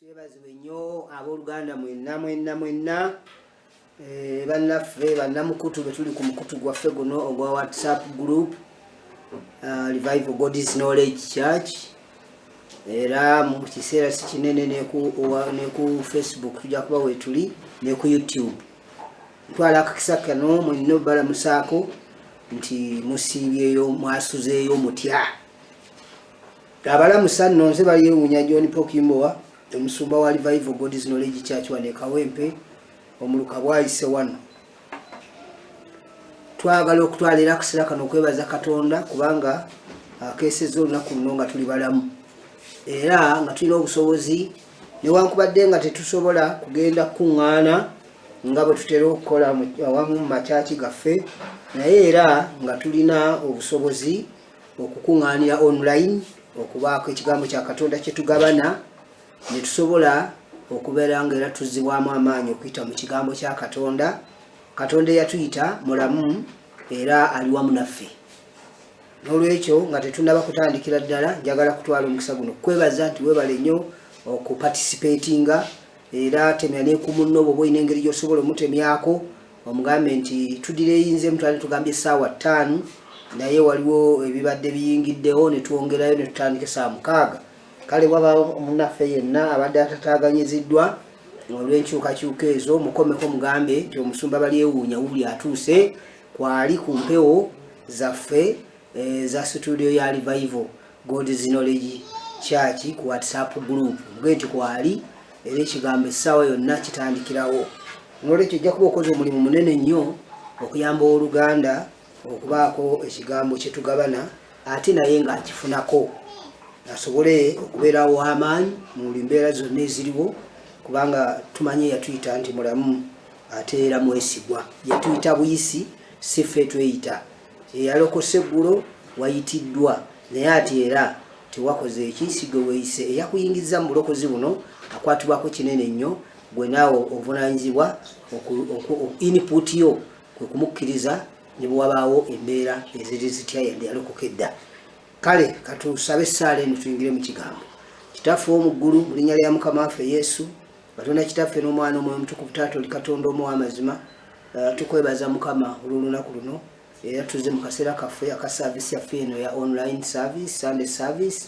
Twebaziwe nnyo abooluganda mwenna bannaffe bannamukutu bwe tuli ku mukutu gwaffe guno ogwa WhatsApp group Revival God's Knowledge Church, era mu kiseera si kinene ne ku Facebook tujja kuba wetuli ne ku YouTube. Twala akakisa kano mwenna balamusaako nti musiibyeyo mwasuzeeyo mutya. Abalamusa nno nze baliyewuunya John Pokimbowa omusumba wa Revival God's Knowledge Church wane Kawempe omuluka bwayise wano. Twagala okutwalira akasera kano okwebaza Katonda kubanga akeeseza olunaku luno nga tuli balamu era nga tulina obusobozi newankubadde nga tetusobola kugenda kuŋŋaana nga bwe tutera okukola awamu mu makyaki gaffe, naye era nga tulina obusobozi okukuŋŋaanira online okubaako ekigambo kya Katonda kye tugabana ne tusobola okubeera nga era tuzzibwamu amaanyi okuyita mu kigambo kya Katonda. Katonda yatuyita mulamu era ali wamu naffe. N'olwekyo nga tetunnaba kutandikira ddala, njagala kutwala omukisa guno kwebaza nti weebale nnyo okuparticipatinga era temya ne ku munno bw'oba olina engeri gy'osobola omutemyako omugambe nti tudireyinze mutwale tugambye essaawa 5 naye waliwo ebibadde biyingiddewo ne twongerayo ne tutandika essaawa 6. Kale waba omunnaffe yenna abadde atataaganyiziddwa olw'enkyukakyuka ezo mukomeko mugambe nti omusumba balyewuunya wuli atuuse kwali ku mpewo zaffe za studio ya Revival God's Knowledge Church ku WhatsApp group. Muge nti kwali era ekigambo essaawa yonna kitandikirawo. N'olwekyo ojja kuba okoze omulimu munene nnyo okuyamba oluganda okubaako ekigambo kye tugabana ate naye ng'akifunako asobole okubeera w'amaanyi mu mbeera zonna eziriwo, kubanga tumanye yatuyita nti mulamu ate era mwesigwa. Yatuyita buyisi si ffe tweyita. Eyalokose eggulo wayitiddwa naye ate era tewakoze eki si gwe weeyise. Eyakuyingiza mu bulokozi buno akwatibwako kinene nnyo, gwe naawe ovunaanyizibwa input yo kwe kumukkiriza ne bwabaawo embeera eziri zitya yadde yalokoka edda. Kale katusabe essaala eno tuyingire mu kigambo. Kitaffe w'omu ggulu mu linnya lya Mukama waffe Yesu, Katonda kitaffe n'Omwana Omwoyo Omutukuvu, Taata oli Katonda omu w'amazima, tukwebaza Mukama olw'olunaku luno era tuzze mu kaseera kaffe aka service yaffe eno ya online service, Sunday service.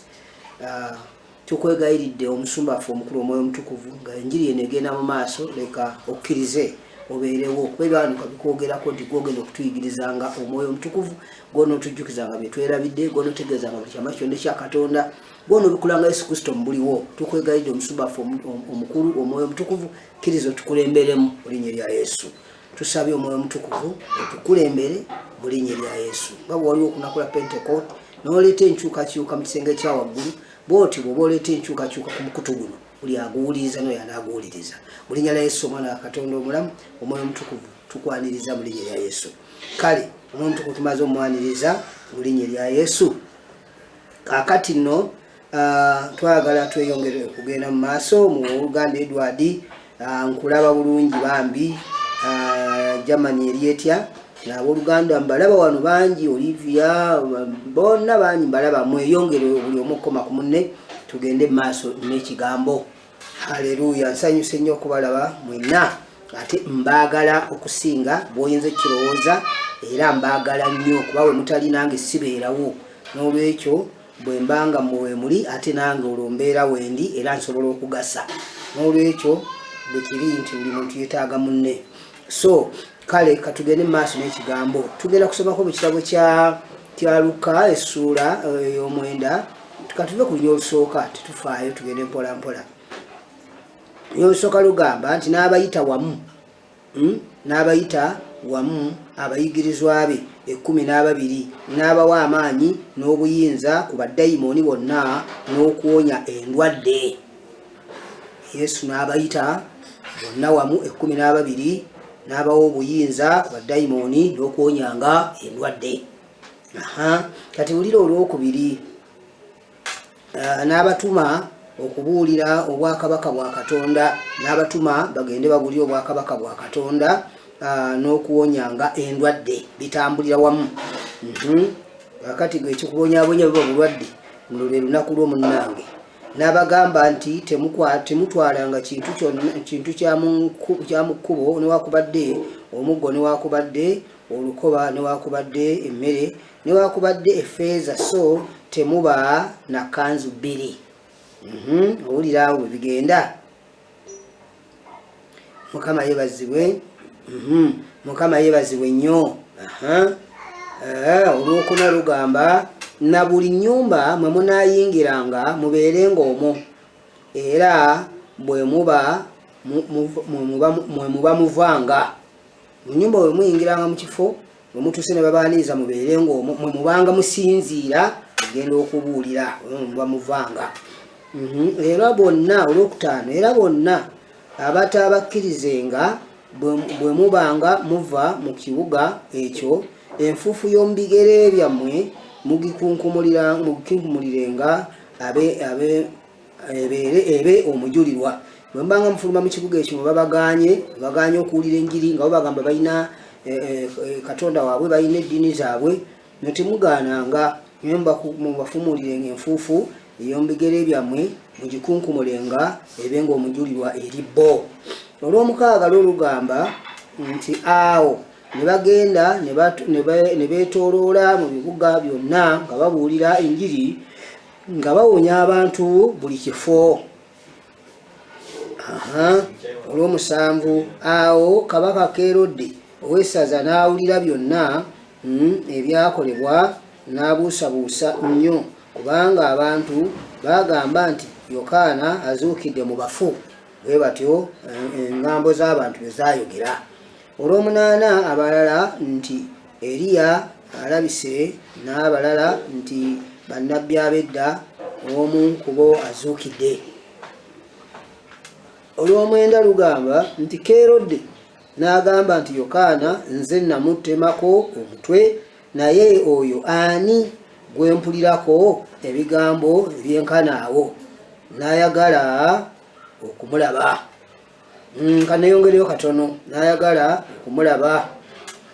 Tukwegayiridde omusumba waffe omukulu Omwoyo Omutukuvu nga enjiri eno egenda mu maaso, leka okkirize obeerewo okwebanuka bikwogerako nti gwogenda okutuyigirizanga Omwoyo Omutukuvu gw'onootujjukizanga bye twerabidde, gw'onootegeezanga buli kyama kyonna ekya Katonda, gw'onoobikulanga Yesu Kristo mu buliwo. Tukwegayidde omusumba waffe omukulu Omwoyo Omutukuvu, kkiriza otukulemberemu mu linnya lya Yesu. Tusabye Omwoyo Omutukuvu otukulembere mu linnya lya Yesu. Nga bwe waliwo okunakula Pentecost n'oleeta enkyukakyuka mu kisenge ekya waggulu, bw'oti bw'oba oleeta enkyukakyuka ku mukutu guno buli aguwuliriza n'oyo anaaguwuliriza. Mu linnya lya Yesu Omwana wa Katonda omulamu, Omwoyo Omutukuvu tukwaniriza mu linnya lya Yesu. Kale Omwoyo Omutukuvu tumaze omwaniriza mu linnya lya Yesu. Kaakati nno twagala tweyongere okugenda mu maaso mu Uganda. Edward nkulaba bulungi bambi, Germany eri etya n'abooluganda mbalaba wano bangi, Olivia bonna bangi mbalaba. Mweyongere buli omu okukoma ku munne tugende mu maaso n'ekigambo. Haleluya, nsanyuse nnyo okubalaba mwenna ate mbaagala okusinga bw'oyinza ekirowooza era mbaagala nnyo kuba we mutali nange sibeerawo. N'olwekyo bwe mbanga mwe muli ate nange olwo mbeera wendi era nsobola okugasa. N'olwekyo bwe kiri nti buli muntu yeetaaga munne. So kale katugende mu maaso n'ekigambo. Tugenda kusomako mu kitabo kya Luka essuula ey'omwenda. Katuve ku lunya olusooka tetufaayo, tugende mpola mpola. Olusooka lugamba nti n'abayita wamu abayigirizwa be 12 n'abawa amaanyi n'obuyinza ku baddayimooni bonna n'okuwonya endwadde. Yesu n'abayita bonna wamu 12 n'abawa obuyinza ku baddayimooni n'okuwonyanga endwadde. Kati wulira olwokubiri, n'abatuma okubuulira obwakabaka bwa Katonda, n'abatuma bagende babulire obwakabaka bwa Katonda n'okuwonyanga endwadde bitambulira wamu. Kakati gwe ekikubonyaabonya buba bulwadde, luno lwe lunaku lw'omunnange. n'abagamba nti temutwalanga kintu kya mukubo newakubadde omuggo newakubadde olukoba newakubadde emmere newakubadde effeeza so temuba na kanzu bbiri. Owulira awo bwe bigenda. Mukama yebazibwe. Mukama yebazibwe nnyo. Olwokuna lugamba na buli nnyumba mwe munaayingiranga mubeerenga omwo era bwe muba muvanga mu nnyumba bwe muyingiranga mu kifo bwe mutuuse ne babaaniiza mubeerenga omwo mwe mubanga musinziira ogenda okubuulira muba muvanga. Era bonna olwokutaano era bonna abatabakkirizenga bwe mubanga muva mu kibuga ekyo enfuufu y'omu bigere byammwe mugikunkummulirenga ebe omujulirwa. Bwe mbanga mufuluma mu kibuga ekyo baganye okuwulira enjiri nga bagamba balina katonda waabwe balina eddiini zaabwe netemugaananga mubafumulirenga enfuufu ey'omu bigere byammwe mugikunkummulenga ebe nga omujulirwa eri bo. Olw'omukaaga lw'olugamba nti awo ne bagenda ne beetooloola mu bibuga byonna nga babuulira enjiri nga bawonya abantu buli kifo. Olw'omusanvu awo kabaka Kerode ow'essaza n'awulira byonna ebyakolebwa n'abuusabuusa nnyo kubanga abantu bagamba nti Yokaana azuukidde mu bafu. Bwe batyo engambo z'abantu bwe zaayogera. Olw'omunaana abalala nti Eriya alabise n'abalala nti bannabbi ab'edda omu ku bo azuukidde. Olw'omwenda lugamba nti Kerode n'agamba nti Yokaana nze namutemako omutwe naye oyo ani gwe mpulirako ebigambo ebyenkana awo n'ayagala okumulaba. Kaneyongereyo katono n'ayagala okumulaba.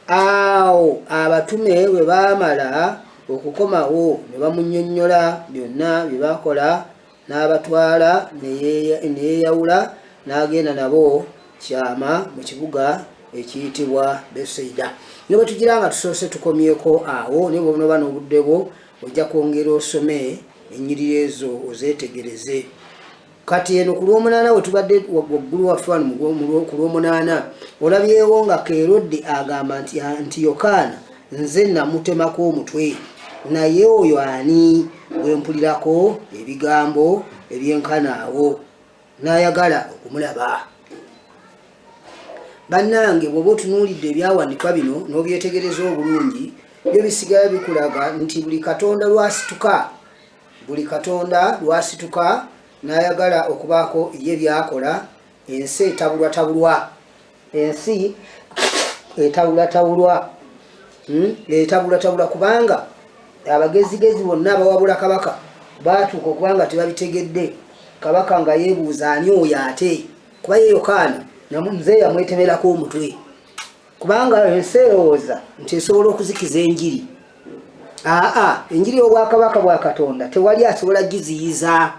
Awo abatume bwe baamala okukomawo ne bamunnyonnyola byonna bye bakola n'abatwala ne yeeyawula n'agenda nabo kyama mu kibuga ekiyitibwa Besayida. Ne bwe tugira nga tusoose tukomyeko awo ne bw'onoba n'obudde bwo ojja kwongera osome ennyiriri ezo ozeetegereze. Kati eno ku lw'omunaana we tubadde waggulu waffe wano ku lw'omunaana olabyewo nga Kerode agamba nti Yokaana nze namutemako omutwe naye oyo ani gwe mpulirako ebigambo ebyenkana awo n'ayagala okumulaba. Bannange bw'oba otunuulidde ebyawandiikwa bino n'obyetegereza obulungi byo bisigala bikulaga nti buli katonda lwasituka n'ayagala okubaako ye byakola ensi etabulwatabulwa kubanga abagezigezi bonna abawabula kabaka baatuuka okubanga tebabitegedde. Kabaka nga yeebuuza ani oyo ate kuba ye Yokaana nze yamwetemerako omutwe kubanga ensi erowooza nti esobola okuzikiza enjiri. Enjiri y'obwakabaka bwa Katonda tewali asobola giziyiza.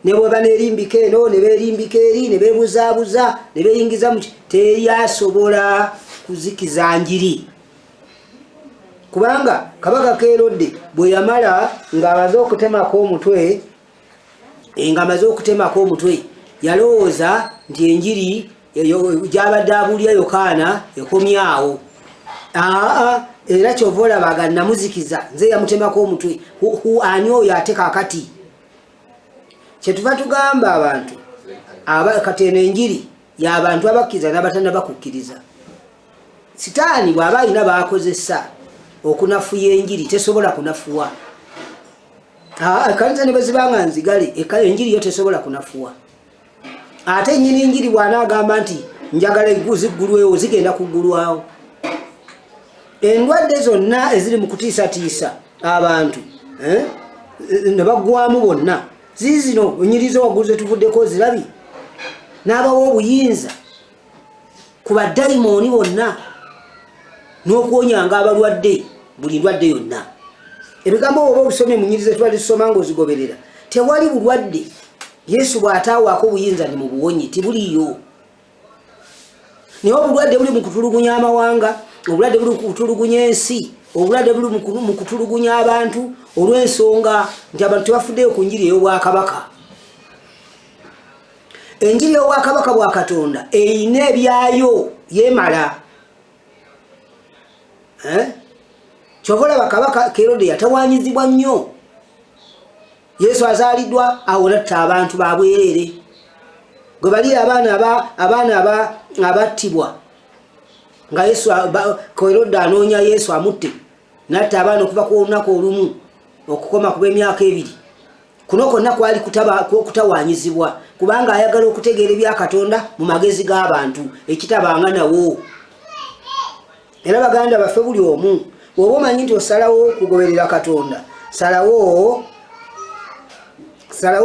Ne bweba n'erimbika eno ne beerimbika eri ne beebuzaabuza ne beeyingiza mu teri asobola kuzikiza njiri. Kubanga kabaka Kerode bwe yamala ng'amaze okutemako omutwe yalowooza nti enjiri gy'abadde abuulira Yokaana ekomyawo. Era kyova olabaga namuzikiza nze yamutemako omutwe ani oyo ate kaakati. Kyetuva tugamba abantu kati eno enjiri y'abantu abakkiriza n'abatanabakukkiriza. Sitaani bw'aba alina baakozesa okunafuya enjiri tesobola kunafuwa. Ekkanisa ne bwezibanga nzigale enjiri yo tesobola kunafuwa. Ate nnyini enjiri bw'anaagamba nti njagala ziggulwewo zigenda kuggulwawo. Endwadde zonna eziri mu kutiisatiisa abantu ne baggwamu bonna ziizino enyirizo waggulu ze tuvuddeko zirabi n'abawa obuyinza ku baddayimooni bonna n'okuwonyanga abalwadde buli ndwadde yonna. Ebigambo oba obisomye mu nnyirizo tubadde tusoma ng'ozigoberera tewali bulwadde Yesu bw'ataawaako obuyinza ni mu buwonye tibuliyo. Naye obulwadde buli mu kutulugunya amawanga, obulwadde buli mu kutulugunya ensi, obulwadde buli mu kutulugunya abantu olw'ensonga nti abantu tebafuddeyo ku njiri ey'obwakabaka. Enjiri y'obwakabaka bwa Katonda eyina ebyayo yeemala. Kyova olaba kabaka Kerode yatawaanyizibwa nnyo. Yesu azaaliddwa awo natta abantu ba bwereere. Gwe bali abaana abattibwa nga Yesu Kerode anoonya Yesu amutte, natta abaana okuva ku lunaku olumu okukoma ku b'emyaka 2. Kuno konna kwali kutawaanyizibwa kubanga ayagala okutegeera ebya Katonda mu magezi g'abantu ekitabanga nawo. Era baganda baffe buli omu bw'oba omanyi nti osalawo kugoberera Katonda, salawo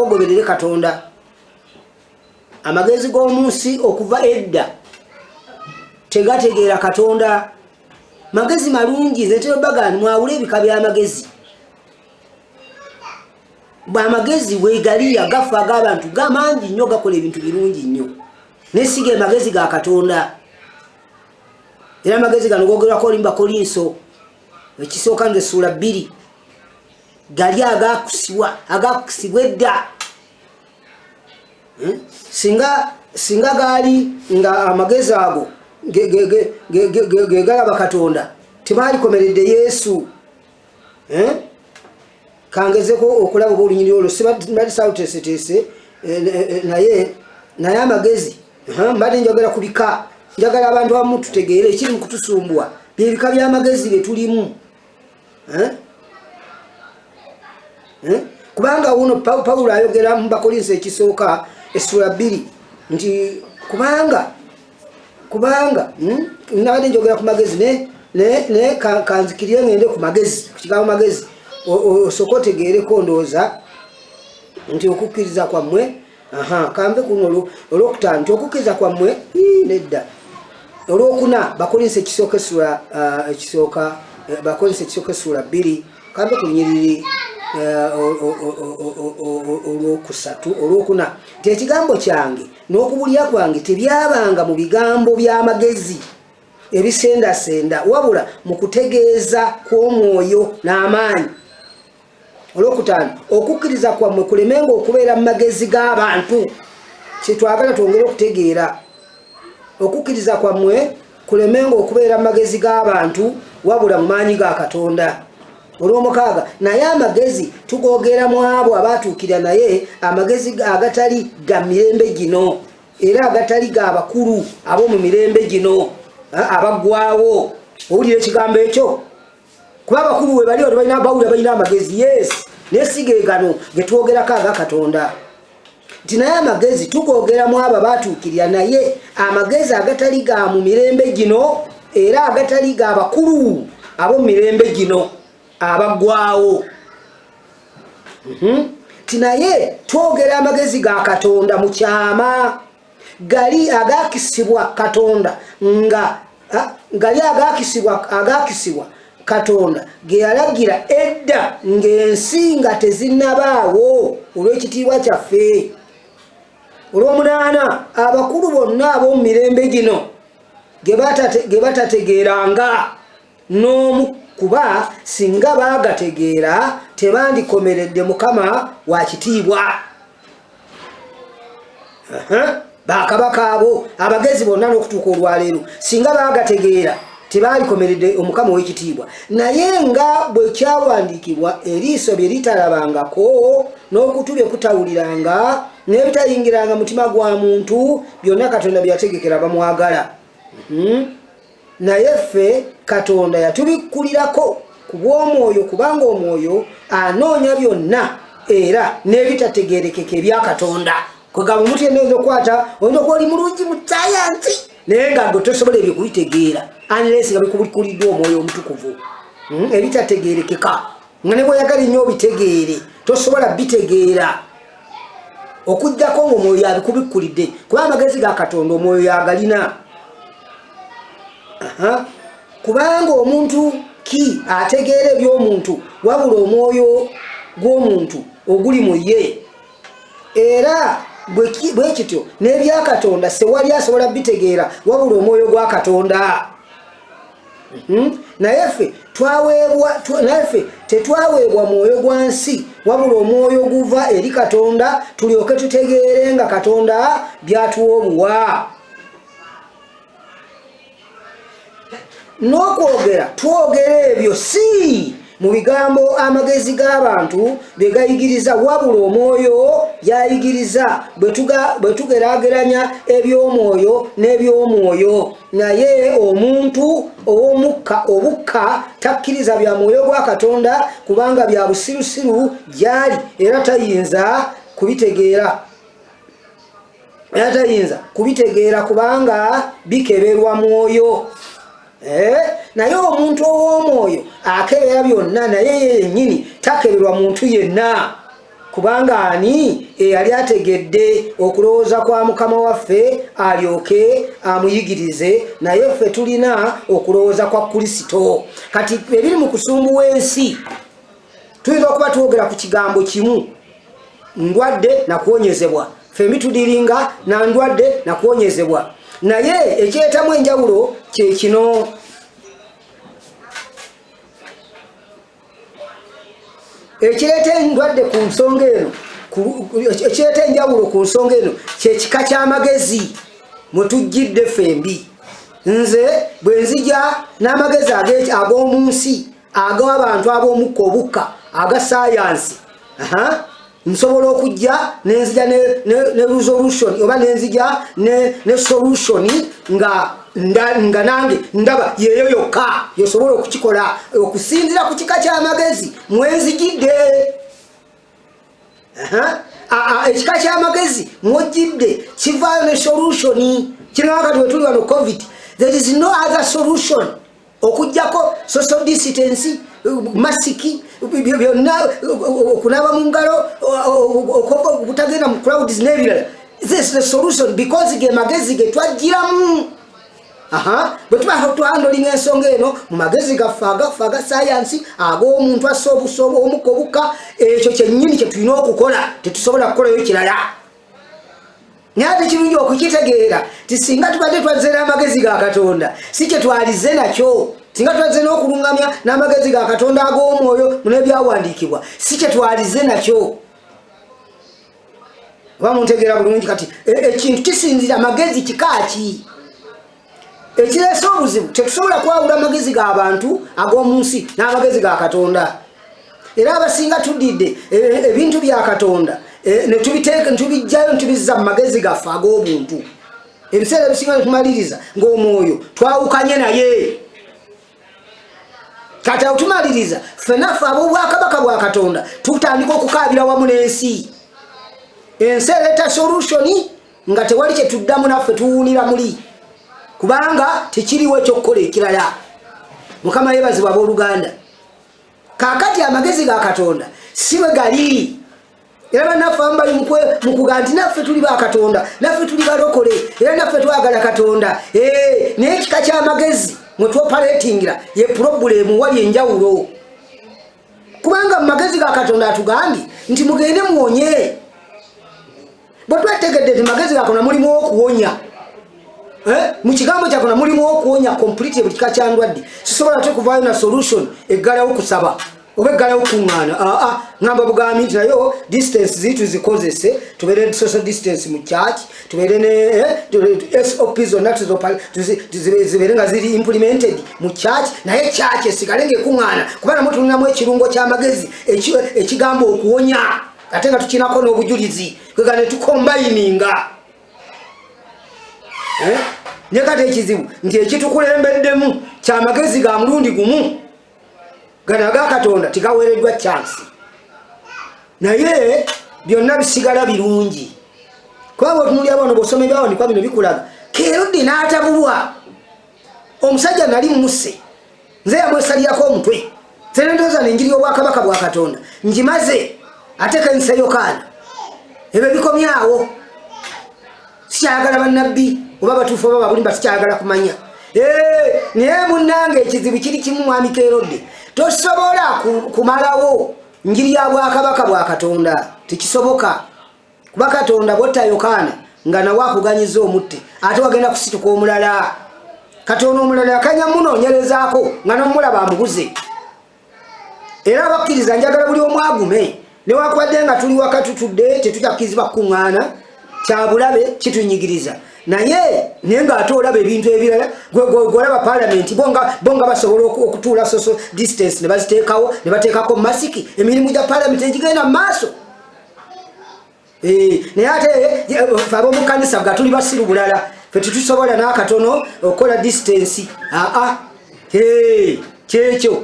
goberere Katonda. Amagezi g'omunsi okuva edda tegategeera Katonda. Magezi malungi zetero bagani mwawule ebika by'amagezi. Amagezi wegali agafa ag'abantu gamangi nnyo gakola ebintu birungi nnyo. Nesiga amagezi ga Katonda. Era amagezi gano gogerwako Olimba Kolinso ekisooka nze Ssuula 2 gali agakusibwa edda. Singa gaali nga amagezi ago galaba Katonda tebaalikomeredde Yesu. Kangezeko okulaba oba olunyiri olwo sibadde sawuteeseteese naye amagezi mbadde njagala kubika, njagala abantu abamu tutegeere ekiri mu kutusumbwa byebika by'amagezi bye tulimu. Kubanga uno Pawulo ayogera mu Bakolinso ekisooka Essula 2 nti kubanga nabadde njogera ku magezi ne kanzikirye ngende ku magezi, ku kigambo magezi osooka otegeereko ndowooza nti okukkiriza kwammwe kambe kuno olwokutaano nti okukkiriza kwammwe nedda. Olwokuna Bakolinso ekisooka Essula 2 kambe ku lunyiriri olwokusatu olwokuna nti ekigambo kyange n'okubulya kwange tebyabanga mu bigambo by'amagezi ebisendasenda wabula mu kutegeeza kw'omwoyo n'amaanyi. Olwokutaano okukkiriza kwammwe kulemenga okubeera mu magezi g'abantu. Kyetwagala twongere okutegeera okukkiriza kwammwe kulemenga okubeera mu magezi g'abantu wabula mu maanyi ga Katonda. Olw'omukaaga naye amagezi tugogera mu abo abaatuukira naye amagezi agatali ga mirembe gino era agatali ga bakulu ab'omu mirembe gino abaggwaawo. Owulira ekigambo ekyo? Kuba abakulu we bali balina bawulira balina amagezi, yes, naye si ge gano ge twogerako aga Katonda. Nti naye amagezi tugogeramu abo abaatuukirira naye amagezi agatali ga mu mirembe gino era agatali ga bakulu ab'omu mirembe gino abaggwaawo. Tinaye twogera amagezi ga Katonda mu kyama gali agakisibwa Katonda nga gali agakisibwa Katonda ge yalagira edda ng'ensi nga tezinnabaawo olw'ekitiibwa kyaffe. Olw'omunaana abakulu bonna ab'omu mirembe gino ge batategeeranga n'omu kuba singa baagategeera tebandikomeredde Mukama wa kitiibwa. Bakabaka abo abagezi bonna n'okutuuka olwaleero singa baagategeera tebaalikomeredde Omukama w'ekitiibwa. Naye nga bwe kyawandiikibwa eriiso bye litalabangako n'okutu bye kutawuliranga n'ebitayingiranga mutima gwa muntu byonna Katonda bye yategekera bamwagala. Naye ffe Katonda yatubikkulirako ku bw'omwoyo kubanga omwoyo anoonya byonna era n'ebitategeerekeka ebya Katonda. Kwegamba omuntu yenna oyinza okukwata oyinza okuba oli mulungi mu sayansi naye nga gwe tosobola ebyo kubitegeera unless nga bikubikuliddwa omwoyo omutukuvu. Ebitategeerekeka nga ne bw'oyagala nnyo obitegeere tosobola bitegeera okuggyako ng'omwoyo abikubikkulidde kuba amagezi ga Katonda omwoyo yagalina. Kubanga omuntu ki ategeera eby'omuntu wabula omwoyo gw'omuntu oguli mu ye era bwe kityo n'ebya Katonda sewali asobola bitegeera wabula omwoyo gwa Katonda. Naye ffe tetwaweebwa mwoyo gwa nsi wabula omwoyo guva eri Katonda tulyoke tutegeere nga Katonda byatuwa obuwa. N'okwogera twogera ebyo si mu bigambo amagezi g'abantu bye gayigiriza wabula omwoyo yayigiriza bwe tugeraageranya eby'omwoyo n'eby'omwoyo. Naye omuntu ow'omukka obukka takkiriza bya mwoyo gwa Katonda kubanga bya busirusiru gy'ali era tayinza kubitegeera kubanga bikeberwa mwoyo. Naye omuntu ow'omwoyo akebera byonna naye yennyini takeberwa muntu yenna kubanga ani eyali ategedde okulowooza kwa Mukama waffe alyoke amuyigirize. Naye ffe tulina okulowooza kwa Kristo. Kati ebiri mu kusumbuwa ensi tuyinza okuba twogera ku kigambo kimu, ndwadde na kuwonyezebwa. Ffe tudiringa na ndwadde na kuwonyezebwa. Naye ekyetamu enjawulo kye kino. Ekireeta endwadde ku nsonga eno, ekireeta enjawulo ku nsonga eno kye kika ky'amagezi mwe tujjidde fembi. Nze bwe nzija n'amagezi ag'omu nsi ag'abantu ab'omukka obukka aga sayansi, nsobola okujja nenzija ne resolution oba nenzija ne solution nga nange ndaba yeyo yokka yosobola okukikola okusinzira ku kika ky'amagezi mwenzijidde. Ekika ky'amagezi mwojjidde kivaayo ne solution. Kino wakati we tuli wano COVID, there is no other solution okujjako social distance, masiki byonna okunaaba mu ngalo okutagenda mu crowds n'ebirala. This is the solution because ge magezi ge twajjiramu. Bwe tuba twandolinga ensonga eno mu magezi gaffe aga sayansi ag'omuntu assa obusobo omukka obukka, ekyo kyennyini kye tulina okukola, tetusobola kukolayo kirala. Naye ate kirungi okukitegeera ti singa tubadde twazze n'amagezi ga Katonda si kye twalize nakyo. Singa twazze n'okulungamya n'amagezi ga Katonda ag'omwoyo mu n'ebyawandiikibwa si kye twalize nakyo. Oba muntegeera bulungi. Kati ekintu kisinzira amagezi kikaaki. Ekireese obuzibu tetusobola kwawula amagezi g'abantu ag'omu nsi n'amagezi ga Katonda. Era abasinga tudidde ebintu bya Katonda ne tubijjayo ne tubizza mu magezi gaffe ag'obuntu. Ebiseera ebisinga ne tumaliriza ng'omwoyo twawukanye naye. Kati awo tumaliriza ffenaffe ab'obwakabaka bwa Katonda tutandika okukaabira wamu n'ensi. Ensi ereeta solution nga tewali kye tuddamu naffe tuwuunira muli kubanga tekiriwo ekyokukola ekirala. Mukama yeebazibwa abooluganda. Kaakati amagezi ga Katonda si bwe gali. Era bannaffe abamu bali mu kugaa nti naffe tuli ba Katonda, naffe tuli balokole, era naffe twagala Katonda. Naye ekika ky'amagezi mwe twopaletingira ye problemu wali enjawulo. Kubanga mu magezi ga Katonda atugambye nti mugende muwonye. Bwe twetegedde nti magezi ga Katonda mulimu okuwonya. Mu kigambo kya Katonda mulimu okuwonya complete buli kika kya ndwadde. Sisobola te kuvaayo na solution eggalawo kusaba oba eggalawo kuŋŋaana. Ngamba bugambi nti nayo distance ziitu zikozese, tubeere social distance mu church, tubeere ne SOP zonna zibeere nga ziri implemented mu church, naye church esigale ng'ekuŋŋaana kubanga mutulinamu ekirungo ky'amagezi ekigamba okuwonya ate nga tukinako n'obujulizi kwega ne tukombayininga. Naye kati ekizibu nti ekitukulembeddemu ky'amagezi ga mulundi gumu gano aga Katonda tigaweereddwa chance. Naye byonna bisigala birungi kubanga otunuli abaana bw'osoma ebyawandiikwa bino bikulaga. Kerode n'atabulwa omusajja nali mmusse nze yamwesalirako omutwe senendooza n'enjiri y'obwakabaka bwa Katonda ngimaze ate kenseyo kaana ebyo bikomyawo. Sikyayagala bannabbi oba batuufu oba babulimba sikyayagala kumanya. Naye munnange ekizibu kiri kimu mwami Kerode, tosobola kumalawo njiri ya bwakabaka bwa Katonda. Tekisoboka kuba Katonda botta Yokaana nga nawe akuganyiza omutte ate wagenda kusituka omulala. Katonda omulala yakanya munoonyerezaako nga nomulaba amuguze. Era abakkiriza njagala buli omu agume newankubadde nga tuli waka tutudde tetutakkirizibwa kukuŋŋaana kyabulabe kitunyigiriza naye nga ate olaba ebintu ebirala gwolaba palamenti bonga basobola okutuula social distance ne baziteekawo ne bateekako masiki emirimu gya palamenti egigenda mu maaso. Naye ate ab'omukanisa ga tuli basiru bulala fe tetusobola n'akatono okukola distance. Kyekyo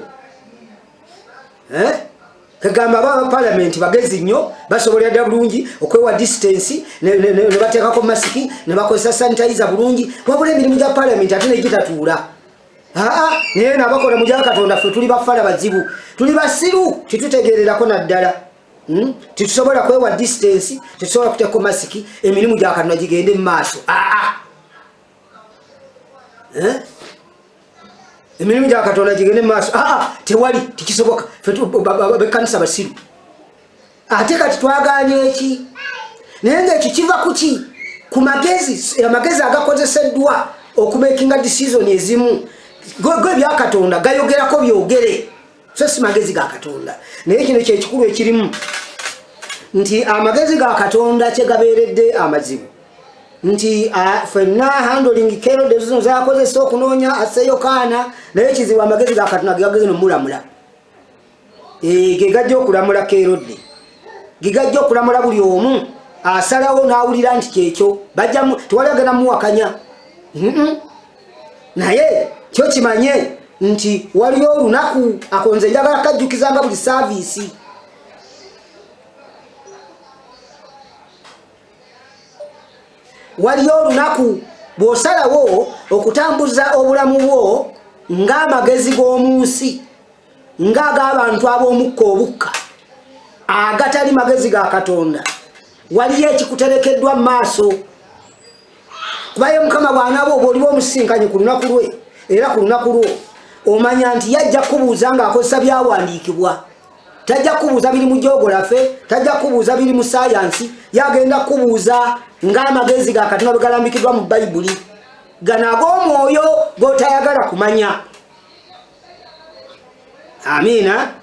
kagamba aba parliament bagezi nnyo basobola dda bulungi okwewa distance ne bateekako masiki ne bakozesa sanitizer bulungi wabula emirimu gya parliament ate negitatuula. Naye nabakola mu gya Katonda ffe tuli bafala bazibu tuli basiru tetutegeererako naddala. Tetusobola kwewa distance tetusobola kuteekako masiki emirimu gya Katonda gigende mu maaso. Emirimu gya Katonda gigende mu maaso tewali tikisoboka bekkanisa basiru. Ate kati twagaanye eki naye ng'ekyo kiva kuki ku magezi agakozeseddwa okumakinga decision ezimu gwe bya Katonda gayogerako byogere so si magezi ga Katonda. Naye kino kyekikulu ekirimu nti amagezi ga Katonda kyegabeeredde amazibu nti fenna handling kero dezo zakozesa okunoonya ase Yokaana naye kizibu amagezi ga Katonda gageze nomulamula. Gegajja okulamula Kerode gigajja okulamula buli omu asalawo n'awulira nti kyekyo bajjamu tewali agenda muwakanya. Naye kyo kimanye nti waliyo olunaku akonze njagala kajjukizanga buli saavisi. Waliyo olunaku bw'osalawo okutambuza obulamu bwo ng'amagezi g'omu nsi ng'ag'abantu ab'omukka obukka agatali magezi ga Katonda. Waliyo ekikuterekeddwa mu maaso kubayo Mukama bw'anaaba oba oliwo omusinkanye ku lunaku lwe era ku lunaku lwo omanya nti yajja kubuuza ng'akozesa byawandiikibwa. Tajja kubuuza biri mu geogolafe, tajja kubuuza biri mu sayansi, yagenda kubuuza ng'amagezi ga Katonda bwe galambikiddwa mu Bayibuli gano ag'omwoyo g'otayagala kumanya. Amiina.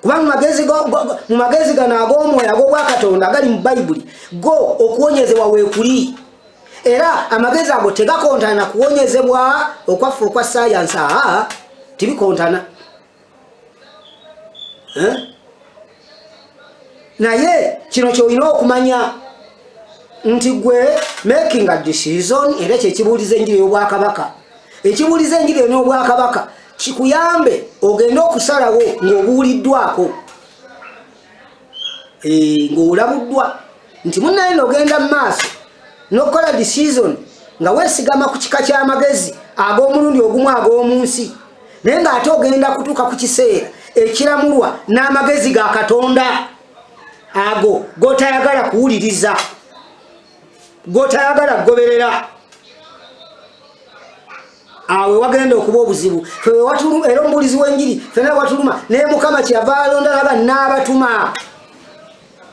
Kuba mu magezi gano ag'omwoyo ag'obwa Katonda agali mu Bayibuli go okuwonyezebwa weekuli. Era amagezi ago tegakontana kuwonyezebwa okwaffe okwa sayansi tibikontana. Naye kino kyolina okumanya nti gwe making a decision era kyekibuuliza enjiri y'Obwakabaka. Ekibuuliza enjiri y'Obwakabaka kikuyambe ogende okusalawo ng'obuuliddwako ng'olabuddwa nti munnaye n'ogenda mu maaso n'okukola decision nga weesigama ku kika ky'amagezi ag'omulundi ogumu ag'omu nsi naye ng'ate ogenda kutuuka ku kiseera ekiramulwa n'amagezi ga Katonda ago g'otayagala kuwuliriza g'otayagala kugoberera. Awe wagenda okuba obuzibu fewe watuluma era omubuulizi w'enjiri fena watuluma naye Mukama kyeyava alonda laba n'abatuma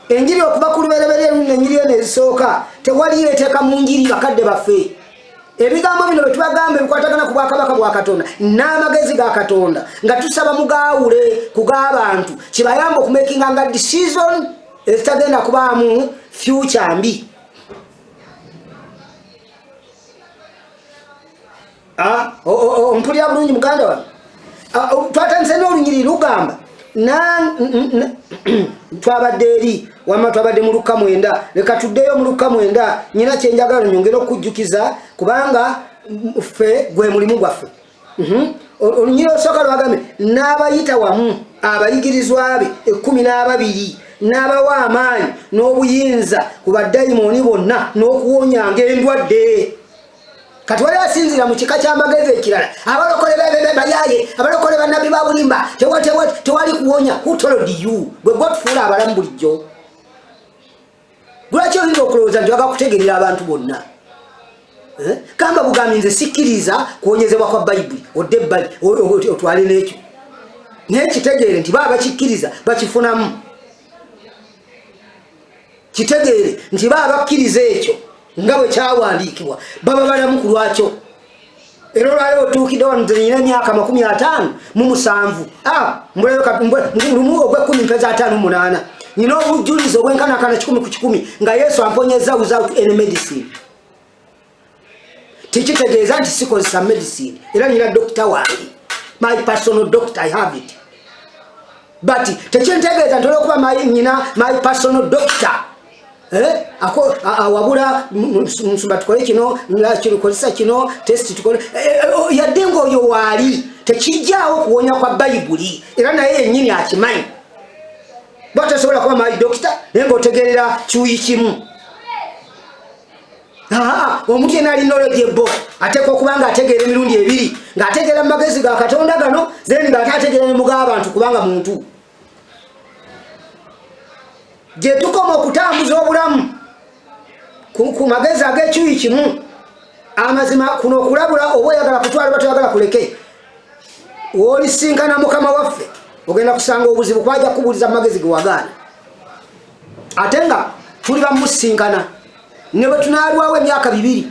enjiri okuva ku lubereberye luno enjiri eno ezisooka tewali yeeteeka mu njiri bakadde baffe. Ebigambo bino bwe tubagamba ebikwatagana ku Bwakabaka bwa Katonda n'amagezi ga Katonda nga tusaba mugaawule ku g'abantu kibayamba okumakinga nga decision ezitagenda kubaamu future mbi. Mpulira bulungi muganda wange. Twatandise n'olunyiri lugamba twabadde eri wamma twabadde mu Luka 9 leka tuddeyo mu Luka 9 nyina kyenjagala nyongera okujjukiza kubanga ffe gwe mulimu gwaffe. Olunyiri olusooka lwagambe n'abayita wamu abayigirizwa be 12 n'abawa amaanyi n'obuyinza ku baddayimooni bonna n'okuwonyanga endwadde. Kati wali asinzira mu kika ky'amagezi ekirala abalokole bayaye abalokole bannabbi ba bulimba tewali kuwonya. Who told you? Gwe gwotufuula abalamu bulijjo. Lwaki oyinza okulowooza nti waga kutegerera abantu bonna? Kamba bugambi nze sikkiriza kuwonyezebwa kwa Bayibuli odde ebbali otwale n'ekyo naye kitegeere nti baba bakikkiriza bakifunamu. kitegeere nti baba bakkiriza ekyo nga bwe kyawandiikibwa baba balamu ku lwakyo. Era olwaleero otuukidde wano nze nina emyaka 57 lumu ogw'ekkumi mpeza 58 nina obujulizi obwenkanakana 100 ku 100 nga Yesu amponyeza without any medicine. Tikitegeeza nti sikozesa medicine era nina dokita wange, my personal doctor, I have it. But tekintegeeza nti olwokuba my personal doctor wabula nsumba tukole kino kikozesa kino test tukole yadde ng'oyo waali tekijjaawo kuwonya kwa Bayibuli era naye yennyini akimanyi. Batasobola kuba my doctor naye ng'otegerera kiwuyi kimu. Omuntu yenna ali knowledgeable ateekwa okuba nga ategeera emirundi ebiri, ng'ategeera mu magezi ga Katonda gano then ng'ate ategeera ne mu g'abantu kubanga muntu. Gye tukoma okutambuza obulamu ku magezi ag'ekiwuyi kimu, amazima kuno okulabula oba oyagala kutwala batoyagala kuleke. W'olisinkana Mukama waffe ogenda kusanga obuzibu kwajja kubuuliza mu magezi ge wagaana. Ate nga tuli bamusinkana ne bwe tunaalwawo emyaka 2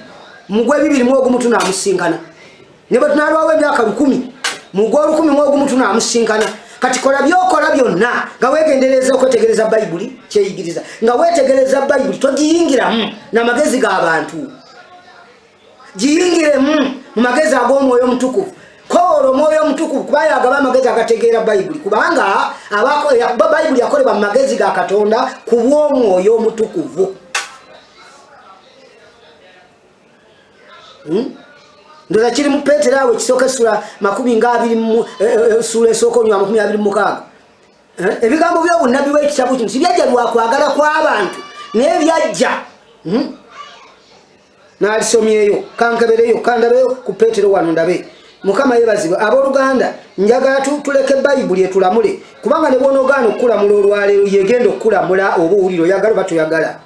mu gw'ebibiri mu ogumu tunaamusinkana, ne bwe tunaalwawo emyaka 10 mu gw'olukumi mu ogumu tunaamusinkana. Kati kola byokola byonna nga weegendereza okwetegereza Bayibuli kyeyigiriza, nga weetegereza Bayibuli togiyingiramu n'amagezi g'abantu, giyingiremu mu magezi ag'Omwoyo Omutukuvu. Koola Omwoyo Omutukuvu kuba yagaba amagezi agategeera Bayibuli, kubanga Bayibuli yakolebwa mu magezi ga Katonda ku bw'Omwoyo Omutukuvu. Ndoza kiri mu Petero awo ekisooka sura 20 sura esooka 26. Ebigambo by'obunnabi bw'ekitabu kino sibyajja lwa kwagala kw'abantu naye byajja n'alisomyeyo kankebereyo kandabeyo ku Petero wano ndabe. Mukama yebazibwa. Abooluganda njagala tuleke Bayibuli etulamule kubanga ne bwonogaana okukulamula olwaleero yegenda okukulamula oba owulira oyagala oba toyagala.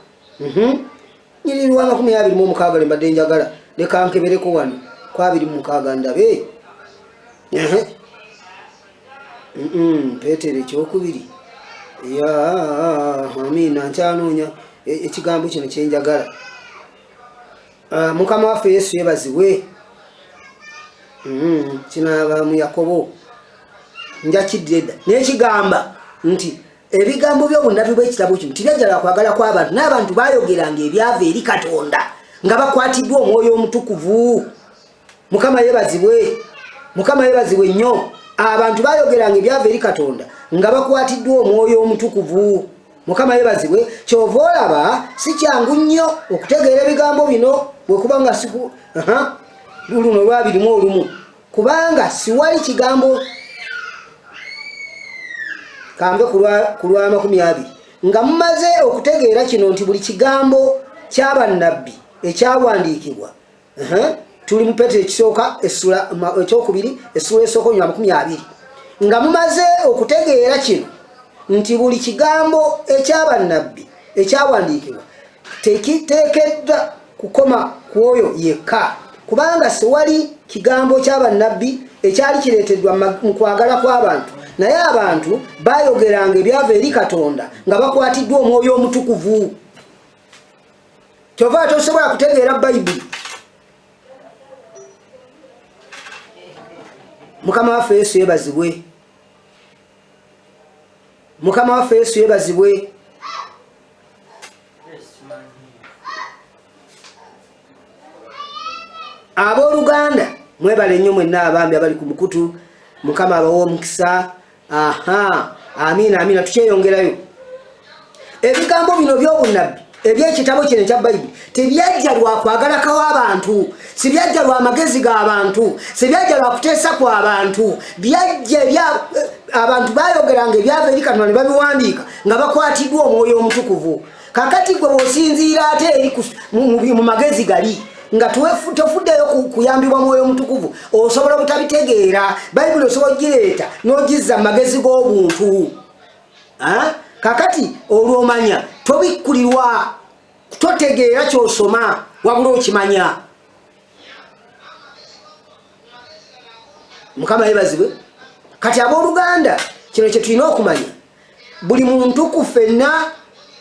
Nyirirwa 26 mbadde njagala leka nkebereko wano kwa 26 ndabe. Petero ekyokubiri amina nkyanoonya ekigambo kino kyenjagala. Mukama waffe Yesu yebazibwe. Kinaaba mu Yakobo njakiddedda n'ekigamba nti ebigambo by'obunnabi bw'ekitabu kino tibyajjala kwagala kw'abantu n'abantu baayogeranga ebyava eri Katonda nga bakwatiddwa Omwoyo Omutukuvu. Mukama yebazibwe. Mukama yebazibwe nnyo. Abantu baayogeranga ebyava eri Katonda nga bakwatiddwa Omwoyo Omutukuvu. Mukama yebazibwe. Kyova olaba si kyangu nnyo okutegeera ebigambo bino bwekuba nga siku luno lwabirimu olumu kubanga siwali kigambo kambe ku lwa 20 nga mumaze okutegeera kino nti buli kigambo ky'abannabbi ekyawandiikibwa tuli mu Petero ekisooka essula ekyokubiri essula esooka 20 nga mumaze okutegeera kino nti buli kigambo eky'abannabbi ekyawandiikibwa tekiteekeddwa kukoma ku oyo yekka kubanga siwali kigambo ky'abannabbi ekyali kireeteddwa mu kwagala kw'abantu naye abantu baayogeranga ebyava eri Katonda nga bakwatiddwa Omwoyo Omutukuvu. Kyova tosobola kutegeera Bayibuli. Mukama waffe Yesu yebazibwe. Mukama waffe Yesu yebazibwe. Abooluganda mwebale nnyo mwenna abambi abali ku mukutu. Mukama abawa omukisa. Amina amina tukyeyongerayo. Ebigambo bino by'obunnabbi eby'ekitabo kino ekya Bayibuli tebyajja lwa kwagala kw'abantu, si byajja lwa magezi g'abantu, si byajja lwa kuteesa kw'abantu, byajja abantu baayogeranga ebyava eri Katonda ne babiwandiika nga bakwatiddwa Omwoyo Omutukuvu. Kakati gwe bw'osinziira ate eri mu magezi gali nga tofuddeyo kuyambibwa Mwoyo Omutukuvu osobola obutabitegeera. Bayibuli osobola ogireeta n'ogizza mu magezi g'obuntu. Kakati olw'omanya tobikkulirwa totegeera ky'osoma wabula okimanya. Mukama yebazibwe. Kati abooluganda kino kye tulina okumanya buli muntu ku ffenna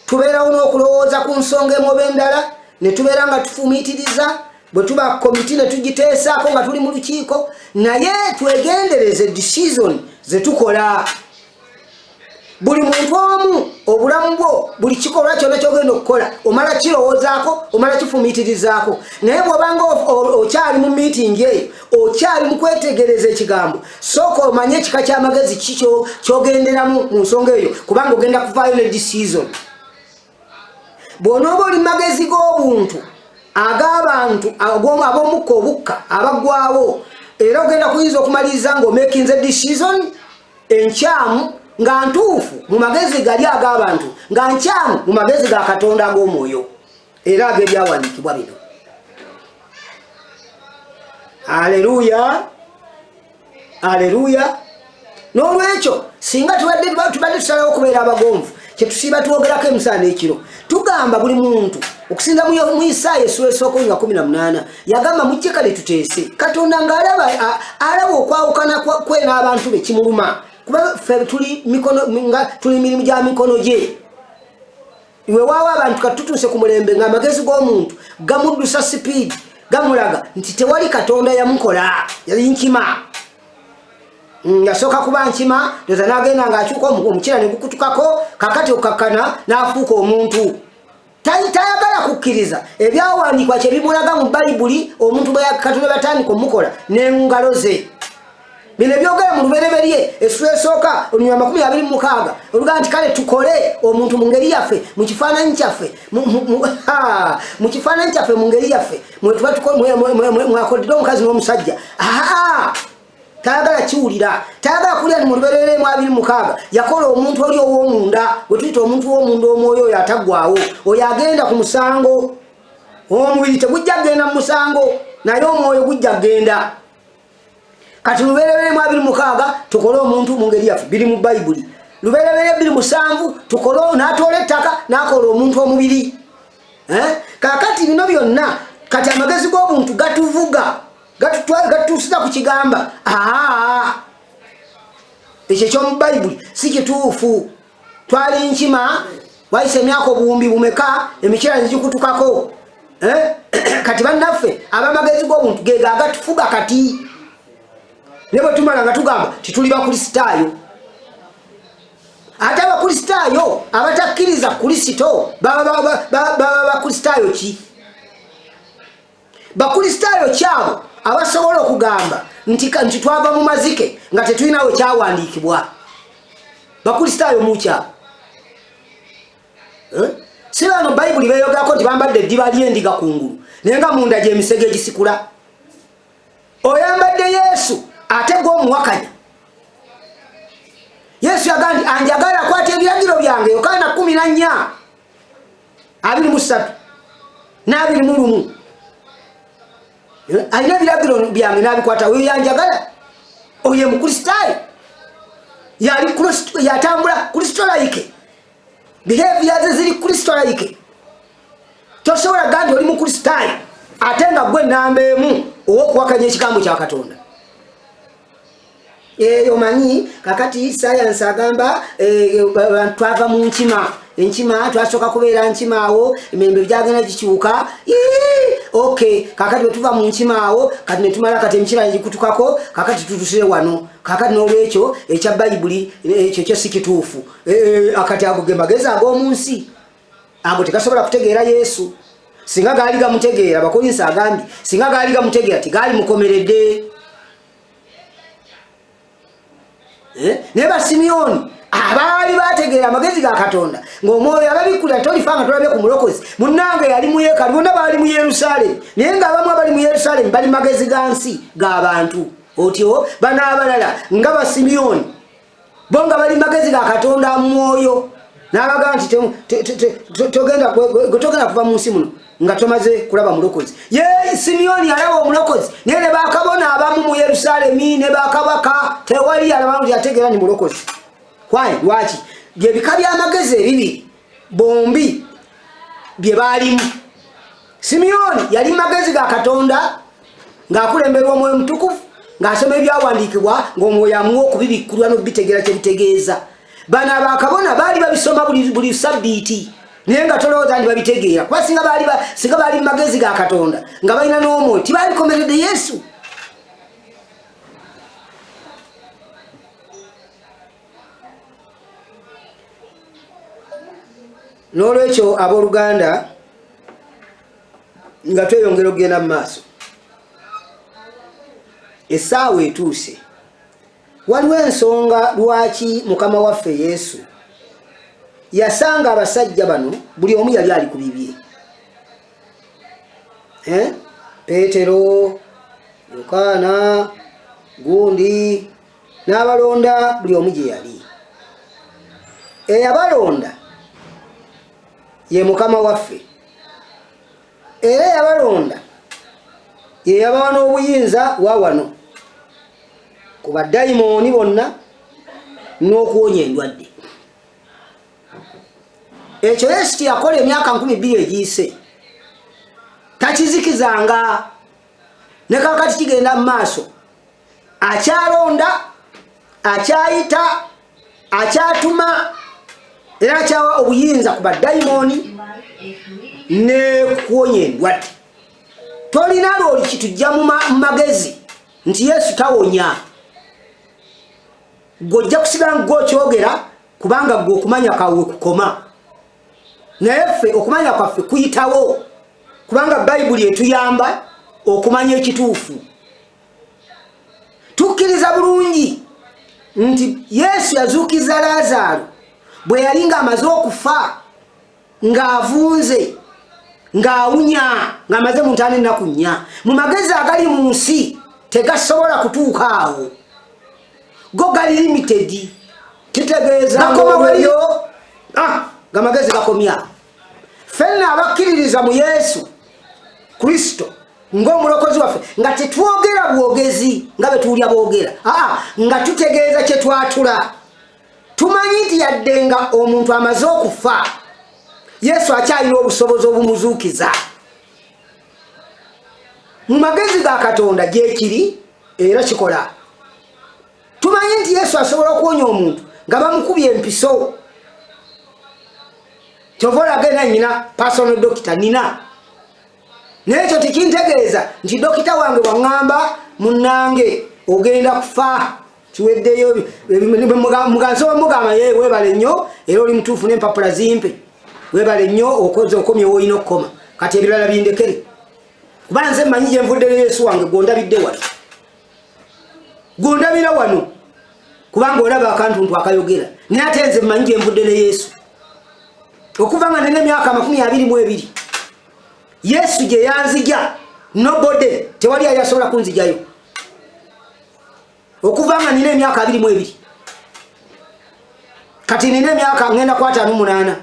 tubeerawo n'okulowooza ku nsonga emu endala ne tubeera nga tufumiitiriza bwe tuba komiti ne tugiteesaako nga tuli mu lukiiko naye twegendereze decision ze tukola buli muntu omu obulamu bwo buli kikolwa kyonna kyogenda okukola omala kirowoozaako omala kifumiitirizaako naye bw'obanga okyali mu meeting eyo okyali mu kwetegereza ekigambo sooka omanye ekika ky'amagezi kikyo kyogenderamu mu nsonga eyo kubanga ogenda kuvaayo ne decision bw'onooba oli magezi g'obuntu ag'abantu ab'omukka obukka abaggwawo era ogenda kuyinza okumaliriza ng'omakinze decision enkyamu nga ntuufu mu magezi gali ag'abantu nga nkyamu mu magezi ga Katonda ag'omwoyo era ag'ebyawandiikibwa bino. Aleluya, aleluya. N'olwekyo singa tubadde tusalawo okubeera abagonvu kyetusiiba twogerako emisana ekiro tugamba buli muntu okusinza mu Isaaya essula esooka nga 18 yagamba mujje kale tuteese Katonda ng'alaba okwawukana kwe n'abantu be kimuluma kuba ffe tuli mirimu gya mikono gye iwe waawo abantu katutuuse ku mulembe ng'amagezi g'omuntu gamuddusa sipiidi gamulaga nti tewali Katonda yamukola yali nkima yasooka kuba nkima ndoza n'agenda ng'akyuka omukira ne gukutukako kakati okakkana n'afuuka omuntu tayagala kukkiriza ebyawandiikwa kye bimulaga mu Bayibuli omuntu bwe Katonda batandika omukola n'engalo ze bino byogera mu lubereberye essula esooka olunyuma 26 oluga nti kale tukole omuntu mu ngeri yaffe mu kifaananyi kyaffe mu kifaananyi kyaffe mu ngeri yaffe mwakoddera omukazi n'omusajja tayagala kiwulira tayagala kulya mu lubereberye mu 26 yakola omuntu oli ow'omunda gwe tuyita omuntu w'omunda omwoyo oyo ataggwawo oyo agenda ku musango omubiri tegujja kgenda mu musango naye omwoyo gujja kgenda kati lubereberye mu 26 tukole omuntu mu ngeri yaffe biri mu Bayibuli lubereberye 27 tukole n'atoola ettaka n'akola omuntu omubiri kakati bino byonna kati amagezi g'obuntu gatuvuga gatutuusiza ku kigamba ekyo ekyomu Bayibuli si kituufu twali nkima wayise emyaka obuwumbi bumeka emikira negikutukako kati bannaffe abamagezi g'obuntu ge gagatufuga kati ne bwe tumala nga tugamba tituli bakristaayo ate abakristaayo abatakkiriza Kristo baba bakristaayo ki bakristaayo kyabo abasobola okugamba nti twava mu mazike nga tetulinawe kyawandiikibwa bakristaayo mukyabo si bano Bayibuli beeyogerako nti bambadde eddiba ly'endiga kungulu naye nga munda gy'emisege egisikula oyambadde Yesu ate gw'omuwakanya Yesu yagambye anjagala akwata ebiragiro byange Yokaana 14:23 n'21 alina ebiragiro byange n'abikwata oyo yanjagala oyo mukristaayo yatambula kristolayike behaviors ziri kristolayike tosobola gandi oli mukristaayo ate nga gwe nnamba emu ow'okuwakanya ekigambo kya Katonda omanyi kakati science agamba twava mu enkima twasooka kubeera nkima awo emirembe byagenda gikyuka okay kakati bwe tuva mu nkima awo kati ne tumala kati emikira negikutukako kakati tutusire wano kakati n'olwekyo ekya Bayibuli ekyo kyo si kituufu akati ago ge magezi ag'omu nsi ago tegasobola kutegeera Yesu singa gaali gamutegeera Abakolinsi agambye singa gaali gamutegeera tigaali mukomeredde ne Basimyoni abaali bategeera amagezi ga Katonda ng'omwoyo ababikkulira tolifanga tolabye ku mulokozi munnange yali mu yeekaalu bonna baali mu Yerusaalemi naye ng'abamu abali mu Yerusaalemi bali magezi ga nsi g'abantu otyo banaabalala nga Basimyoni bo nga bali magezi ga Katonda mu mwoyo n'abagamba nti togenda kuva mu nsi muno nga tomaze kulaba mulokozi ye Simyoni alaba omulokozi naye ne bakabona abamu mu Yerusaalemi ne bakabaka tewali alaba nti yategeera ni mulokozi lwaki byebika by'amagezi ebibiri bombi bye baalimu Simyoni yali magezi ga Katonda ng'akulemberwa Omwoyo Mutukuvu ng'asoma ebyawandiikibwa ng'omwoyo amuwa okubibikkulwa n'okubitegeera kye bitegeeza bano abakabona baali babisoma buli sabbiiti Nenga tolooza ndi babitegeera kuba singa bali magezi ga Katonda nga balina n'omwoyo tibalikomeredde Yesu. N'olwekyo abooluganda nga tweyongera okugenda mu maaso, essaawa etuuse. Waliwo ensonga lwaki Mukama waffe Yesu yasanga abasajja bano buli omu yali ali ku bibye. Peetero, Yokaana, gundi n'abalonda buli omu gye yali. Eyabalonda ye Mukama waffe, era eyabalonda ye yabawa n'obuyinza wa wano ku baddayimooni bonna n'okuwonya endwadde. Ekyo Yesu kyeyakola emyaka 20 egiyise takizikizanga, ne kakati kigenda mu maaso. Akyalonda, akyayita, akyatuma, era akyawa obuyinza ku baddayimooni ne kuwonya endwadde. Tolina lwoli kitujja mu magezi nti Yesu tawonya. Gojja kusigala ng'okyogera kubanga gwe okumanya kawe kukoma. Naye ffe okumanya kwaffe kuyitawo kubanga Bayibuli etuyamba okumanya ekituufu. Tukkiriza bulungi nti Yesu yazuukiza Laazaalo bwe yali ng'amaze okufa, ng'avunze, ng'awunya, ng'amaze mu 5 ennaku 4. Mu magezi agali mu nsi tegasobola kutuuka awo, go gali limited. Kitegeeza ng'olweyo gamagezi gakomya. Ffenna abakkiririza mu Yesu Kristo ng'omulokozi waffe nga tetwogera bwogezi nga bwe tuwulya boogera, nga tutegeeza kye twatula. Tumanyi nti yadde nga omuntu amaze okufa, Yesu akyalina obusobozi obumuzuukiza. Mu magezi ga Katonda gyekiri era kikola. Tumanyi nti Yesu asobola okuwonya omuntu nga bamukubye empiso. Kyova olagenda nnyina personal doctor nina. Naye ekyo tekintegeeza nti dokita wange waŋŋamba munnange ogenda kufa, kiweddeyo. Muganzi wamugamba ye weebale nnyo era oli mutuufu n'empapula zimpe, weebale nnyo okoze okomye woolina okukoma, kati ebirala bindekere kuba nze mmanyi gye nvudde Yesu wange gw'ondabidde wano, gw'ondabira wano kubanga olaba akantuntu akayogera. Naye ate nze mmanyi gye nvudde ne Yesu okuva nga nina emyaka 22. Yesu gye yanzija nobody tewali ayasobola kunzijayo okuva nga nina emyaka 22. Kati nina emyaka ngenda ku 58.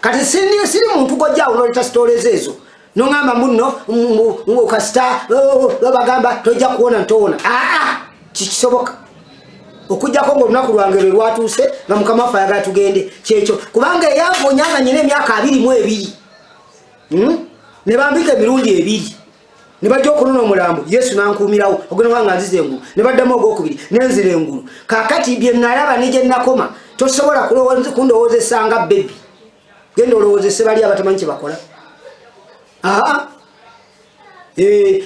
Kati siri muntu gojjaawo n'oleta stories ezo n'oŋŋamba mbuno kasita bagamba tojja kuwona ntoona. Kikisoboka okujjako ng'olunaku lwange lwe lwatuuse nga Mukama waffe ayagala tugende kyekyo, kubanga eyanvonya nga nyina emyaka 22 ne bambika emirundi 2 ne bajja okunona omulambo, Yesu n'ankuumirawo ogenda nga nzize engulu, ne baddamu ogwokubiri nenzira engulu. Kaakati bye nalaba ne gye nakoma tosobola kundowoozesa nga bebi. Genda olowoozese bali abatamanyi kye bakola.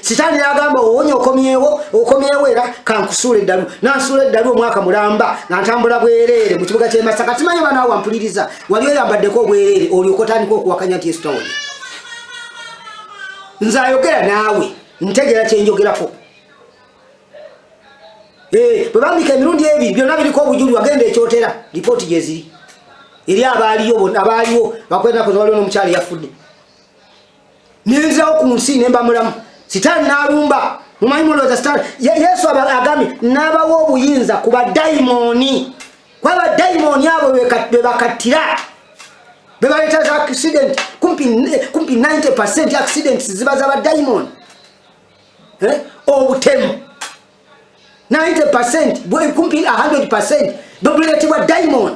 Sitaani yagamba owonya okomyewo era kankusuula eddalu. Nansuula eddalu omwaka mulamba nga ntambula bwereere mu kibuga ky'e Masaka. Timanyi oba naawe wampuliriza, wali oyambaddeko obwereere olyoka otandika okuwakanya nti Yesu tawonya. Nze ayogera naawe ntegeera kye njogerako. Bwe bambika emirundi 2 byonna biriko obujuli, wagenda ekyotera lipooti gye ziri eri abaaliwo bakwendako waliwo n'omukyala yafudde. Ninzawo ku nsi ne mba mulamu, sitaani n'alumba. Mumanyi mulowooza sitaani Yesu agambye n'abawa obuyinza ku baddayimooni, kuba baddayimooni abo be bakattira, be baleeta za accident. Kumpi 90% accidents ziba za baddayimooni. Obutemu 90%, kumpi 100% buleetebwa dayimooni.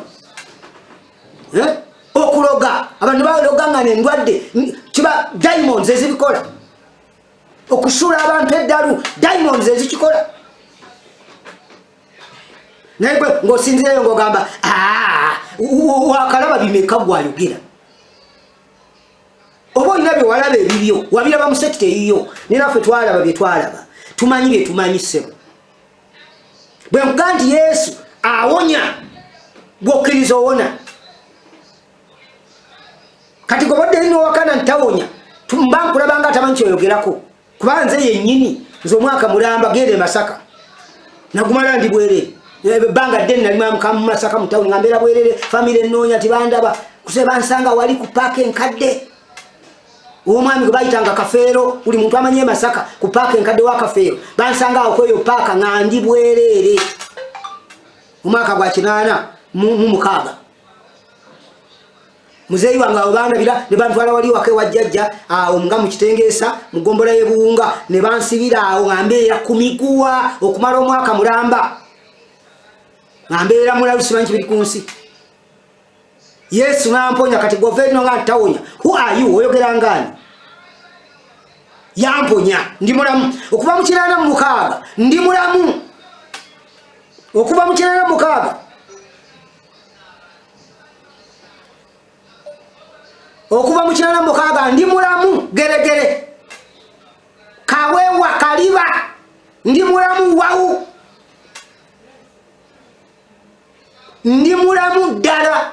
Okuloga, abantu baloga nga n'endwadde kiba diamonds ezibikola. Okusuula abantu eddalu diamonds ezikikola. Naye gwe ng'osinzireyo ng'ogamba wakalaba bimeka gwayogera. oba olina bye walaba ebibyo wabiraba mu sekita eyiyo ninaffe twalaba bye twalaba tumanyi bye tumanyisemu bwe nkuga nti Yesu awonya bw'okkiriza owona kati gobodde lino wakana ntawonya mba nkulabanga atamanyi kyoyogerako kuba nze yennyini nze omwaka mulamba gende Masaka nagumala ndi bwerere banga ddene nali mu Masaka mu tawuni nga mbeera bwerere famire ennoonya tibandaba kuse bansanga wali ku paaka enkadde omwami gwe bayitanga Kafeero buli muntu amanye Masaka ku paaka enkadde wa Kafeero bansanga awo kweyo paaka nga ndi bwerere omwaka gwa 86 muzeyi wange abandabira ne bantwala wali wake wajjajja awo nga mu Kitengeesa mu gombola y'ebuwunga ne bansibira awo nga mbeera ku miguwa okumala omwaka mulamba nga mbeera mulalu simanyi kibiri ku nsi Yesu namponya kati governor nga ntawonya who are you oyogera ngani yamponya ndi mulamu okuva mu 86 ndi mulamu okuva mu 86 okuva mu 86 ndi mulamu geregere kawewa kaliba ndi mulamu wawu ndi mulamu ddala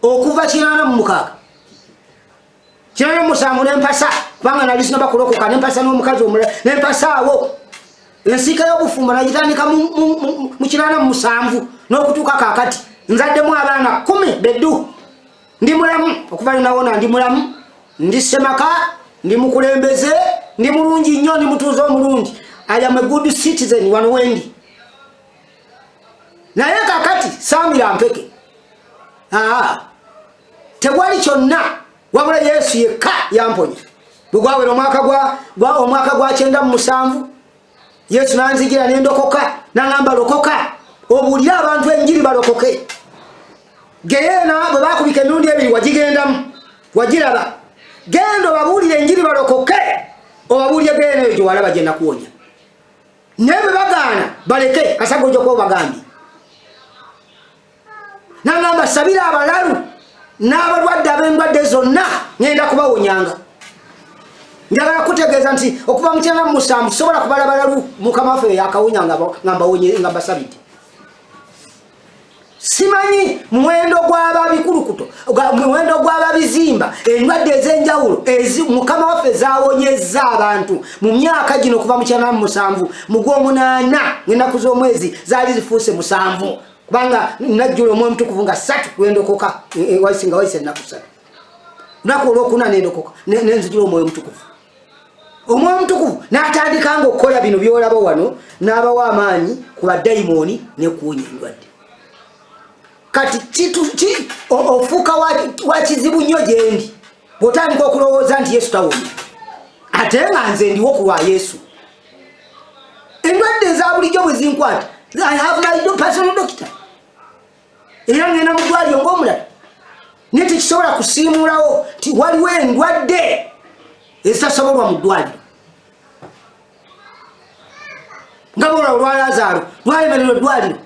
okuva 86 87 nempasa kubanga nali sinaba kulokoka nempasa n'omukazi omulala nempasa awo ensika y'obufumbo nagitandika mu 87 n'okutuuka kaakati nzaddemu abaana 10 beddu ndi mulamu okuva linawona ndi mulamu ndi semaka ndi mukulembeze ndi mulungi nnyo ndi mutuuze omulungi I am a good citizen wano wendi naye kakati saamira mpeke tewali kyonna wabula Yesu yekka yamponya bwe gwawera omwaka gwa 97 Yesu nanzigira nendokoka nangamba lokoka obuulira abantu enjiri balokoke geena bwe bakubika emirundi ebiri wagigendamu wagiraba genda obabuulire enjiri balokoke obabuulire geena eyo gyewalaba gye nakuwonya naye bwe bagaana baleke kasago ojja kuba obagambye nangamba sabira abalalu n'abalwadde ab'endwadde zonna ngenda kubawonyanga njagala kutegeeza nti okuva mu 97 sobola kubala balalu mukama waffe yakawonya nga mbawonye nga mbasabidde simanyi muwendo gw'ababikulukuto muwendo gw'ababizimba endwadde ez'enjawulo mukama waffe zawonyezza abantu mu myaka gino kuva mu 97 mu gw'omunaana ng'ennaku z'omwezi zaali zifuuse 7 kubanga najjula omwoyo mutukuvu nga 3 wendokoka waisinga waise ennaku 3 lunaku olwokuna nendokoka nenzijula omwoyo mutukuvu omwoyo mutukuvu n'atandikanga okukola bino byolaba wano n'abawa amaanyi ku badayimooni nekuwonya endwadde kati ofuuka wa kizibu nnyo gyendi bw'otandika okulowooza nti Yesu tawonya ate nga nze ndiwo ku lwa Yesu endwadde eza bulijjo bwe zinkwata I have my personal doctor era ngenda mu ddwaliro ng'omulala naye tekisobola kusiimulawo nti waliwo endwadde ezitasobolwa mu ddwaliro nga bwola olwa Lazaalo lwalemererwa eddwaliro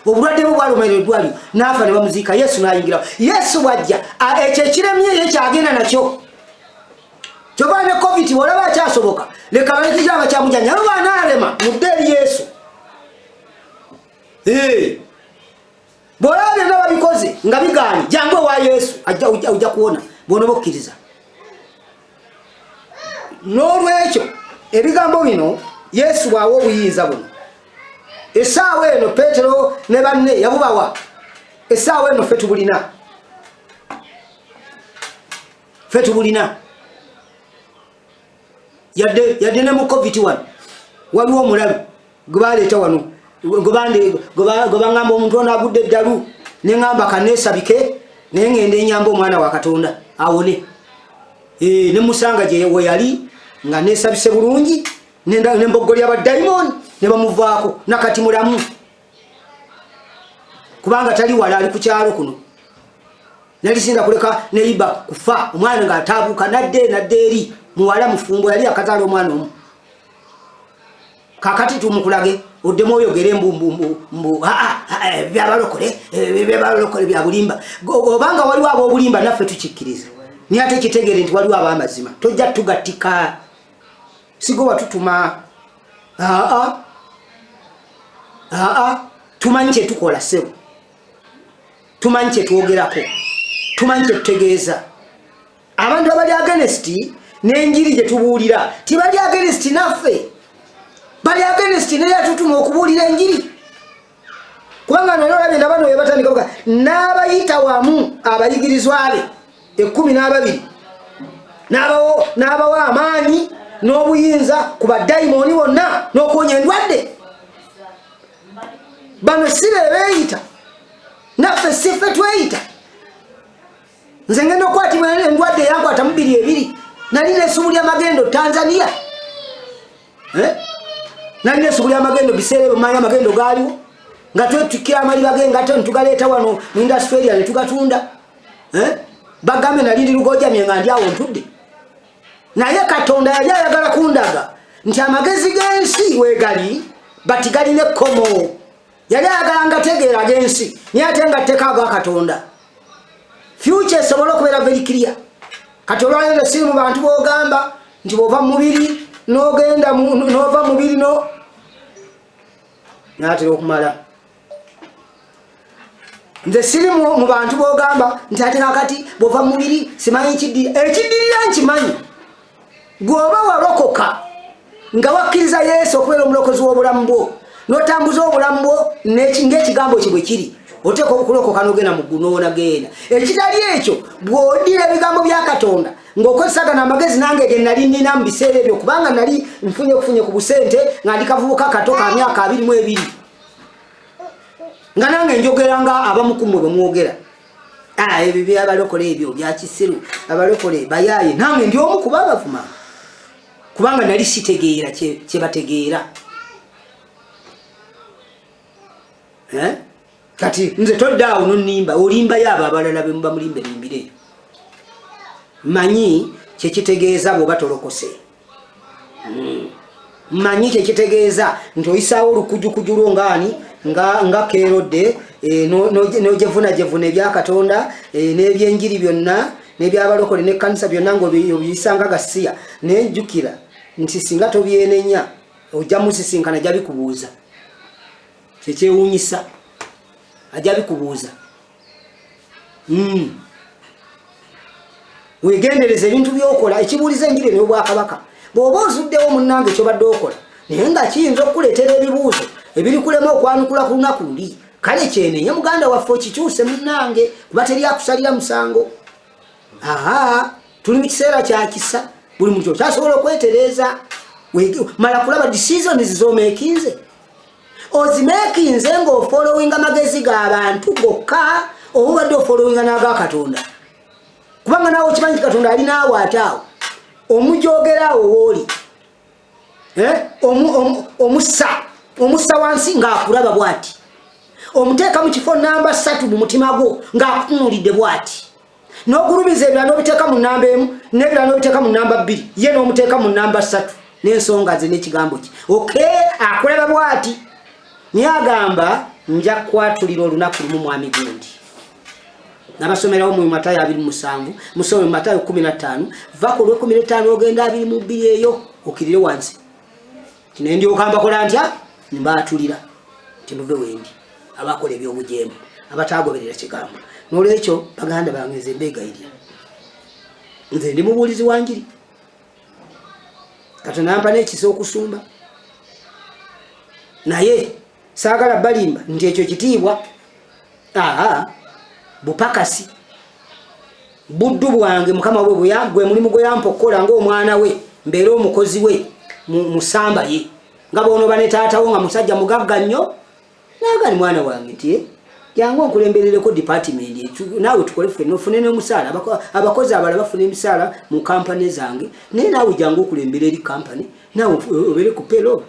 obulwadde bwe bwalomererwa eddwaliro n'afa ne bamuziika Yesu n'ayingirawo Yesu bw'ajja ekyo ekiremye ye kyagenda nakyo kyova ne covid olaba akyasoboka leka balekija abakyamujjanya abo banaalema mudde eri Yesu bw'olaba byonna babikoze nga bigaanye jangu ewa Yesu ojja kuwona bw'onoba okkiriza n'olwekyo ebigambo bino Yesu bw'awa obuyinza buno essaawa eno Peetero ne banne yabubawa essaawa eno ffe tubulina yadde ne mu covid-1 waliwo omulalu gwe baleeta wano gwe baŋŋamba omuntu ono agudde eddalu ne ŋŋamba kaneesabike naye ŋŋenda enyamba omwana wa Katonda awone ne musanga gye we yali nga neesabise bulungi nembogolya baddayimooni ne bamuvaako nakati mulamu kubanga tali wala ali ku kyalo kuno nalisinda kuleka neyiba kufa omwana nga ataabuuka nadde eri muwala mufumbo yali akazaala omwana omu kakati tumukulage oddemu oyogere byabalokole bya bulimba obanga waliwo ab'obulimba naffe tukikkiriza ni ate kitegere nti waliwo abamazima tojja tugatika sigo watutuma tumanyi kye tukola sebo tumanyi kye twogerako tumanyi kye tutegeeza abantu abali against n'enjiri gye tubuulira tibali against naffe bali against naye atutuma okubuulira enjiri kubanga nololabye nabano we batandika kuga n'abayita wamu abayigirizwa be 12 n'abawa amaanyi n'obuyinza ku badayimoni bonna n'okuwonya endwadde bano si be beeyita naffe si ffe tweyita nze ngenda okukwatibwa endwadde eyankwata mu 2 nali nesuubulya amagendo Tanzania nali nesuubulya amagendo biseera ebyo manyi amagendo gaaliwo nga twetukira amaliba g'engato netugaleeta wano mu Australia ne tugatunda bagambe nali ndi lugojamye nga ndi awo ntudde naye Katonda yali ayagala kundaga nti amagezi g'ensi weegali bati galina ekkomo yali ayagala ngategeera g'ensi naye ate nga tteeka aga Katonda future esobola okubeera very clear kati olwaleero siri mu bantu b'ogamba nti bw'ova mu mubiri n'ogenda n'ova mu mubiri n'atera okumala nze siri mu bantu b'ogamba nti ate kakati bw'ova mu mubiri simanyi ekiddirira nkimanyi gw'oba walokoka nga wakkiriza Yesu okubeera omulokozi w'obulamu bwo n'otambuza obulamu bwo ng'ekigambo kye bwe kiri oteeka okulokoka n'ogenda mu ggulu n'onagenda ekitali ekyo bw'oddira ebigambo bya Katonda ng'okozesa gano amagezi nange ge nali nnina mu biseera ebyo kubanga nali nfunye ku busente nga ndi kavubuka kato ka myaka 22 nga nange njogera nga abamu ku mmwe bwe mwogera ebyo byabalokole ebyo bya kisiru abalokole bayaaye nange ndi omu kuba abavuma kubanga nali sitegeera kye bategeera kati nze toddaawo nonnimba olimba yaabo abalala be muba mulimbelimbire manyi kyekitegeeza bw'oba tolokose manyi kyekitegeeza nti oyisaawo olukujukuju lwo nga keerodde n'ojevunajevuna ebya Katonda n'ebyenjiri byonna n'ebyabalokole n'ekkanisa byonna ng'obiyisanga gasiya nenjukira nti singa tobyenenya ojja musisinkana ajja bikubuuza kyekyewuunyisa ajja bikubuuza wegendereza ebintu byokola ekibuuliza enjiri n'obwakabaka bw'oba ozuddewo munnange kyobadde okola naye nga kiyinza okukuleetera ebibuuzo ebiri kulema okwanukula ku lunaku luli kale kyenenye muganda waffe okikyuse munnange kuba teri akusalira musango tuli mu kiseera kya kisa buli muntu okyasobola okwetereeza mala kulaba decisions z'omeekinze ozimeekinze ng'ofollowinga magezi g'abantu gokka oba obadde ofollowinga n'aga Katonda kubanga naawe okimanyi Katonda ali naawe ate awo omujoogeraawo wooli omussa wansi ng'akulaba bw'ati omuteeka mu kifo namba 3 mu mutima gwo ng'akutunuulidde bw'ati n'ogulumiza ebirala n'obiteeka mu namba 1 n'ebirala n'obiteeka mu namba 2 ye n'omuteeka mu namba 3 n'ensonga ze n'ekigambo kye akulaba bw'ati naye agamba nja kwatulira olunaku lumu mwami gundi nabasomerawo mu Matayo 27 musome mu Matayo 15 vako lwe 15 ogenda 22 eyo okirire wansi kino ndi okamba kola ntya mbatulira timuve wendi abakola ebyobujembo abatagoberera kigambo n'olwekyo baganda bange nze mbegayirira nze ndi mubuulizi wanjiri Katonda nampa n'ekisa okusumba naye saagala balimba nti ekyo kitiibwa bupakasi buddu bwange mukama gwe mulimu gwe yampa okukola ng'omwana we mbeera omukozi we musamba ye nga boonoba ne taatawo nga musajja mugagga nnyo naagani mwana wange nti jangu onkulemberereko department naawe tukole ffenna ofune n'omusaala abakozi abalala bafuna emisaala mu kampani zange naye naawe jangu okulembera eri kampani naawe obeere ku payroll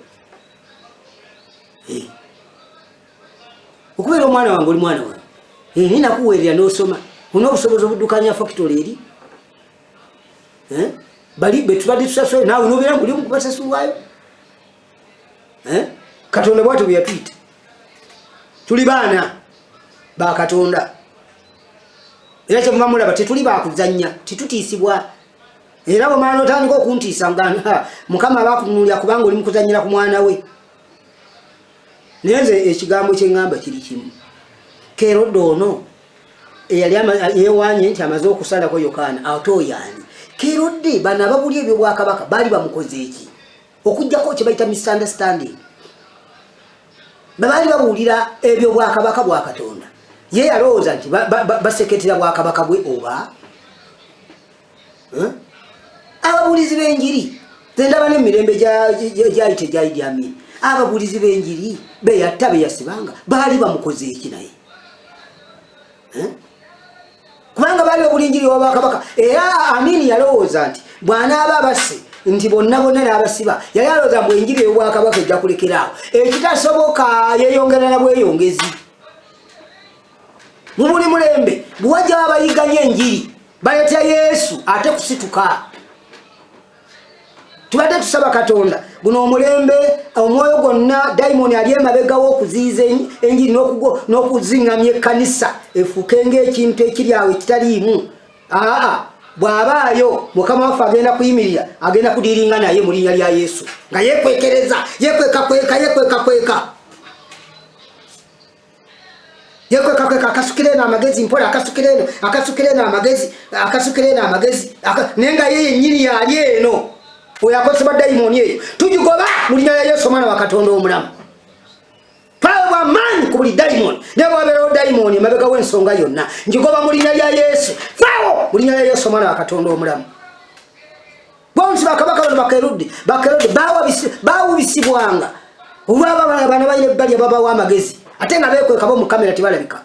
okubeera omwana wange oli mwana wange ninakuweerera n'osoma olina obusobozi obuddukanya factory eri bali betubadde tusasule naawe nobeera nguli omu kubasasulwayo Katonda bwatyo bwe yatuyita tuli baana ba Katonda era kyemuva mulaba tetuli bakuzannya titutiisibwa era bw'omwana otandika okuntiisa nga mukama abakutunulira kubanga oli mukuzannyira ku mwana we. naye nze ekigambo kyeŋŋamba kiri kimu. Kerode ono eyali yeewanye nti amaze okusalako Yokaana ate oyaani? Kerode bano ababuli ebyobwakabaka baali bamukoze eki okugjako kye bayita misunderstanding. Baali babuulira ebyobwakabaka bwa Katonda, ye yalowooza nti baseketera bwakabaka bwe oba ababuulizi b'enjiri. Nze ndaba n'emirembe gyayite gya Idi Amin, ababuulizi b'enjiri beyatta beyasibanga baali bamukoze eki naye kubanga baali babuulira enjiri w'obwakabaka. Era Amin yalowooza nti bw'anaaba abasse nti bonna n'abasiba, yali alowooza mbu enjiri y'obwakabaka ejja kulekeraawo. Ekitasoboka yeeyongera na bweyongezi. Mu buli mulembe bw'ajja abayigganya enjiri baleeta Yesu ate kusituka. Tubadde tusaba Katonda guno omulembe omwoyo gwonna dayimoni ali emabegawo okuziiza enjiri n'okuziŋŋamya ekkanisa efuuke ng'ekintu ekiri awo ekitaliimu. Bw'abaayo Mukama waffe agenda kuyimirira, agenda kudiiringa naye mu linnya lya Yesu nga yeekwekereza, yeekweka akasukira eno amagezi mpola, akasukira eno amagezi naye nga ye yennyini yali eno oyo akozesebwa dayimoni eyo. Tugigoba mu linnya lya Yesu omwana wa Katonda omulamu. Twaba bw'amaanyi ku buli dayimoni, naye bw'abeerawo dayimoni emabega w'ensonga yonna, ngigoba mu linnya lya Yesu. Faawo mu linnya lya Yesu omwana wa Katonda omulamu. Bonsi bakabaka bano Bakerode baawubisibwanga olwaba bano balina ebbali ababawo amagezi ate nga beekwekabo mu kamera tebalabika.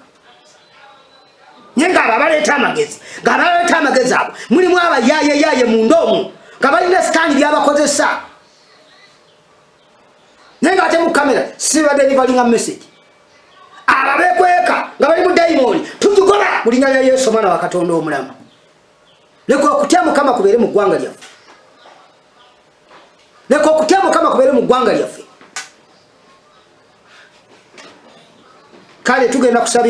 Naye ng'abo baleeta amagezi abo mulimu abayaaye munda omwo nga balina sitaani byabakozesa, naye nga ate mu kamera si badelivalinga message. Abo beekweka nga bali mu dayimoni tugigoba mu linnya lya Yesu omwana wa Katonda omulamu. Leka okutya Mukama kubeere mu ggwanga lyaffe. Kale tugenda kusaba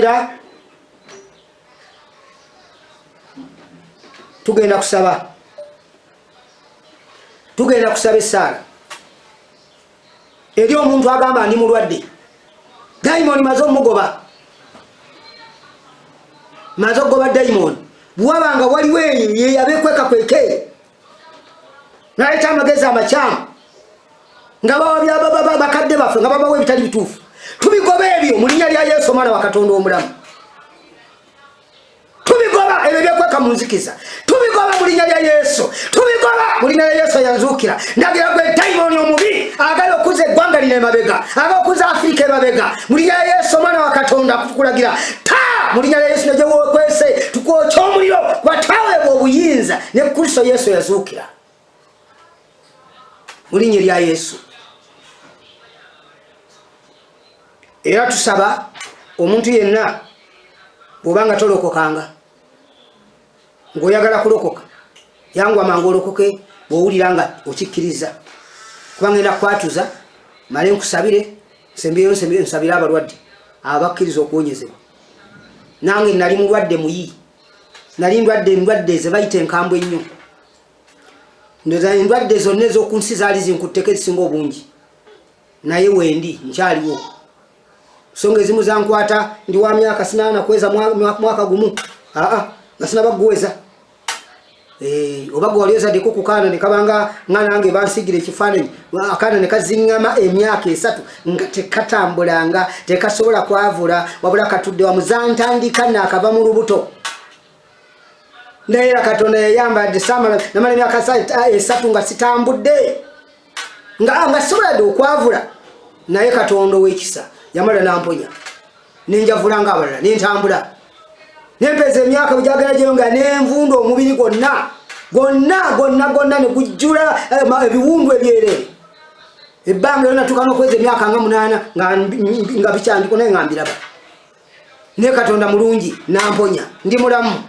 essaala eri omuntu agamba ndi mulwadde. Dayimoni maze omugoba, maze okugoba dayimoni. Bwabanga waliwo eyo yeyabeekwekakweke naleeta amagezi amakyamu nga bawabya bakadde baffe nga babawo ebitali bituufu. Tubigoba ebyo mu linnya lya Yesu omwana wa Katonda omulamu. Tubigoba ebyo byekweka mu nzikiza. Tubigoba mu linnya lya Yesu. Tubigoba mu linnya lya Yesu yanzuukira. Ndagira gwe dayimoni omubi agala okuza eggwanga lino emabega, agala okuza Afirika emabega, mu linnya lya Yesu omwana wa Katonda tukulagira mu linnya lya Yesu najye wekwese tukwokya omuliro wataweebwa obuyinza ne Kristo Yesu yazuukira mu linnya lya Yesu. Era tusaba omuntu yenna bw'obanga tolokokanga ng'oyagala kulokoka yangu amangu olokoke bw'owulira nga okikkiriza, kubanga ngenda kukwatuza male nkusabire nsabire abalwadde abakkiriza okuwonyezebwa. Nange nali mulwadde muyi, nali ndwadde ze bayita enkambwe ennyo. Endwadde zonna ez'okunsi zaali zinkutteko ezisinga obungi, naye wendi nkyaliwo. Songa ezimu zankwata ndi wa myaka sinaana kweza mwaka gumu nga sinaba guweza. Oba gwe wali ozaddeko ku kaana ne kabanga nga nange bansigira ekifaananyi akaana ne kaziŋŋama emyaka 3 nga tekatambulanga tekasobola kwavula wabula katudde wamuzantandika naakava mu lubuto. Naye era Katonda yayambadde saamala namala emyaka 3 nga sitambudde nga sobola dde okwavula, naye Katonda ow'ekisa yamala namponya nenjavula nga abalala nentambula nempeza emyaka bwegyagala gyeyonga nenvunda omubiri gonna ne gujjula ebiwundu ebyerere. Ebbanga lyonna tuuka n'okweza emyaka nga 8 nga bikyandiko naye nga mbiraba. Naye Katonda mulungi namponya ndi mulamu.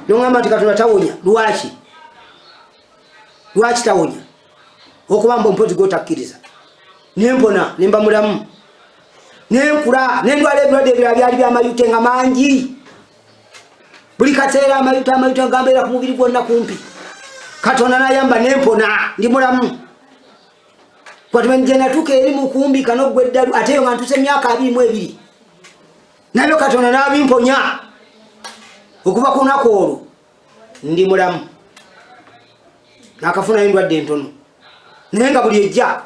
Noŋŋamba nti Katonda tawonya. Lwaki tawonya? Okuba mbu mpozi gotakkiriza. Nempona nemba mulamu, nenkula nendwala ebirwadde ebirala byali byamayute nga mangi buli kaseera amayuta ngambeera ku mubiri gwonna kumpi Katonda n'ayamba nempona ndi mulamu kwatumenje natuka eri mu kumbika n'oggweddalu ate nga ntuse emyaka 22 nabyo Katonda n'abimponya okuva ku lunaku olwo ndi mulamu nakafuna endwadde entono naye nga buli ejja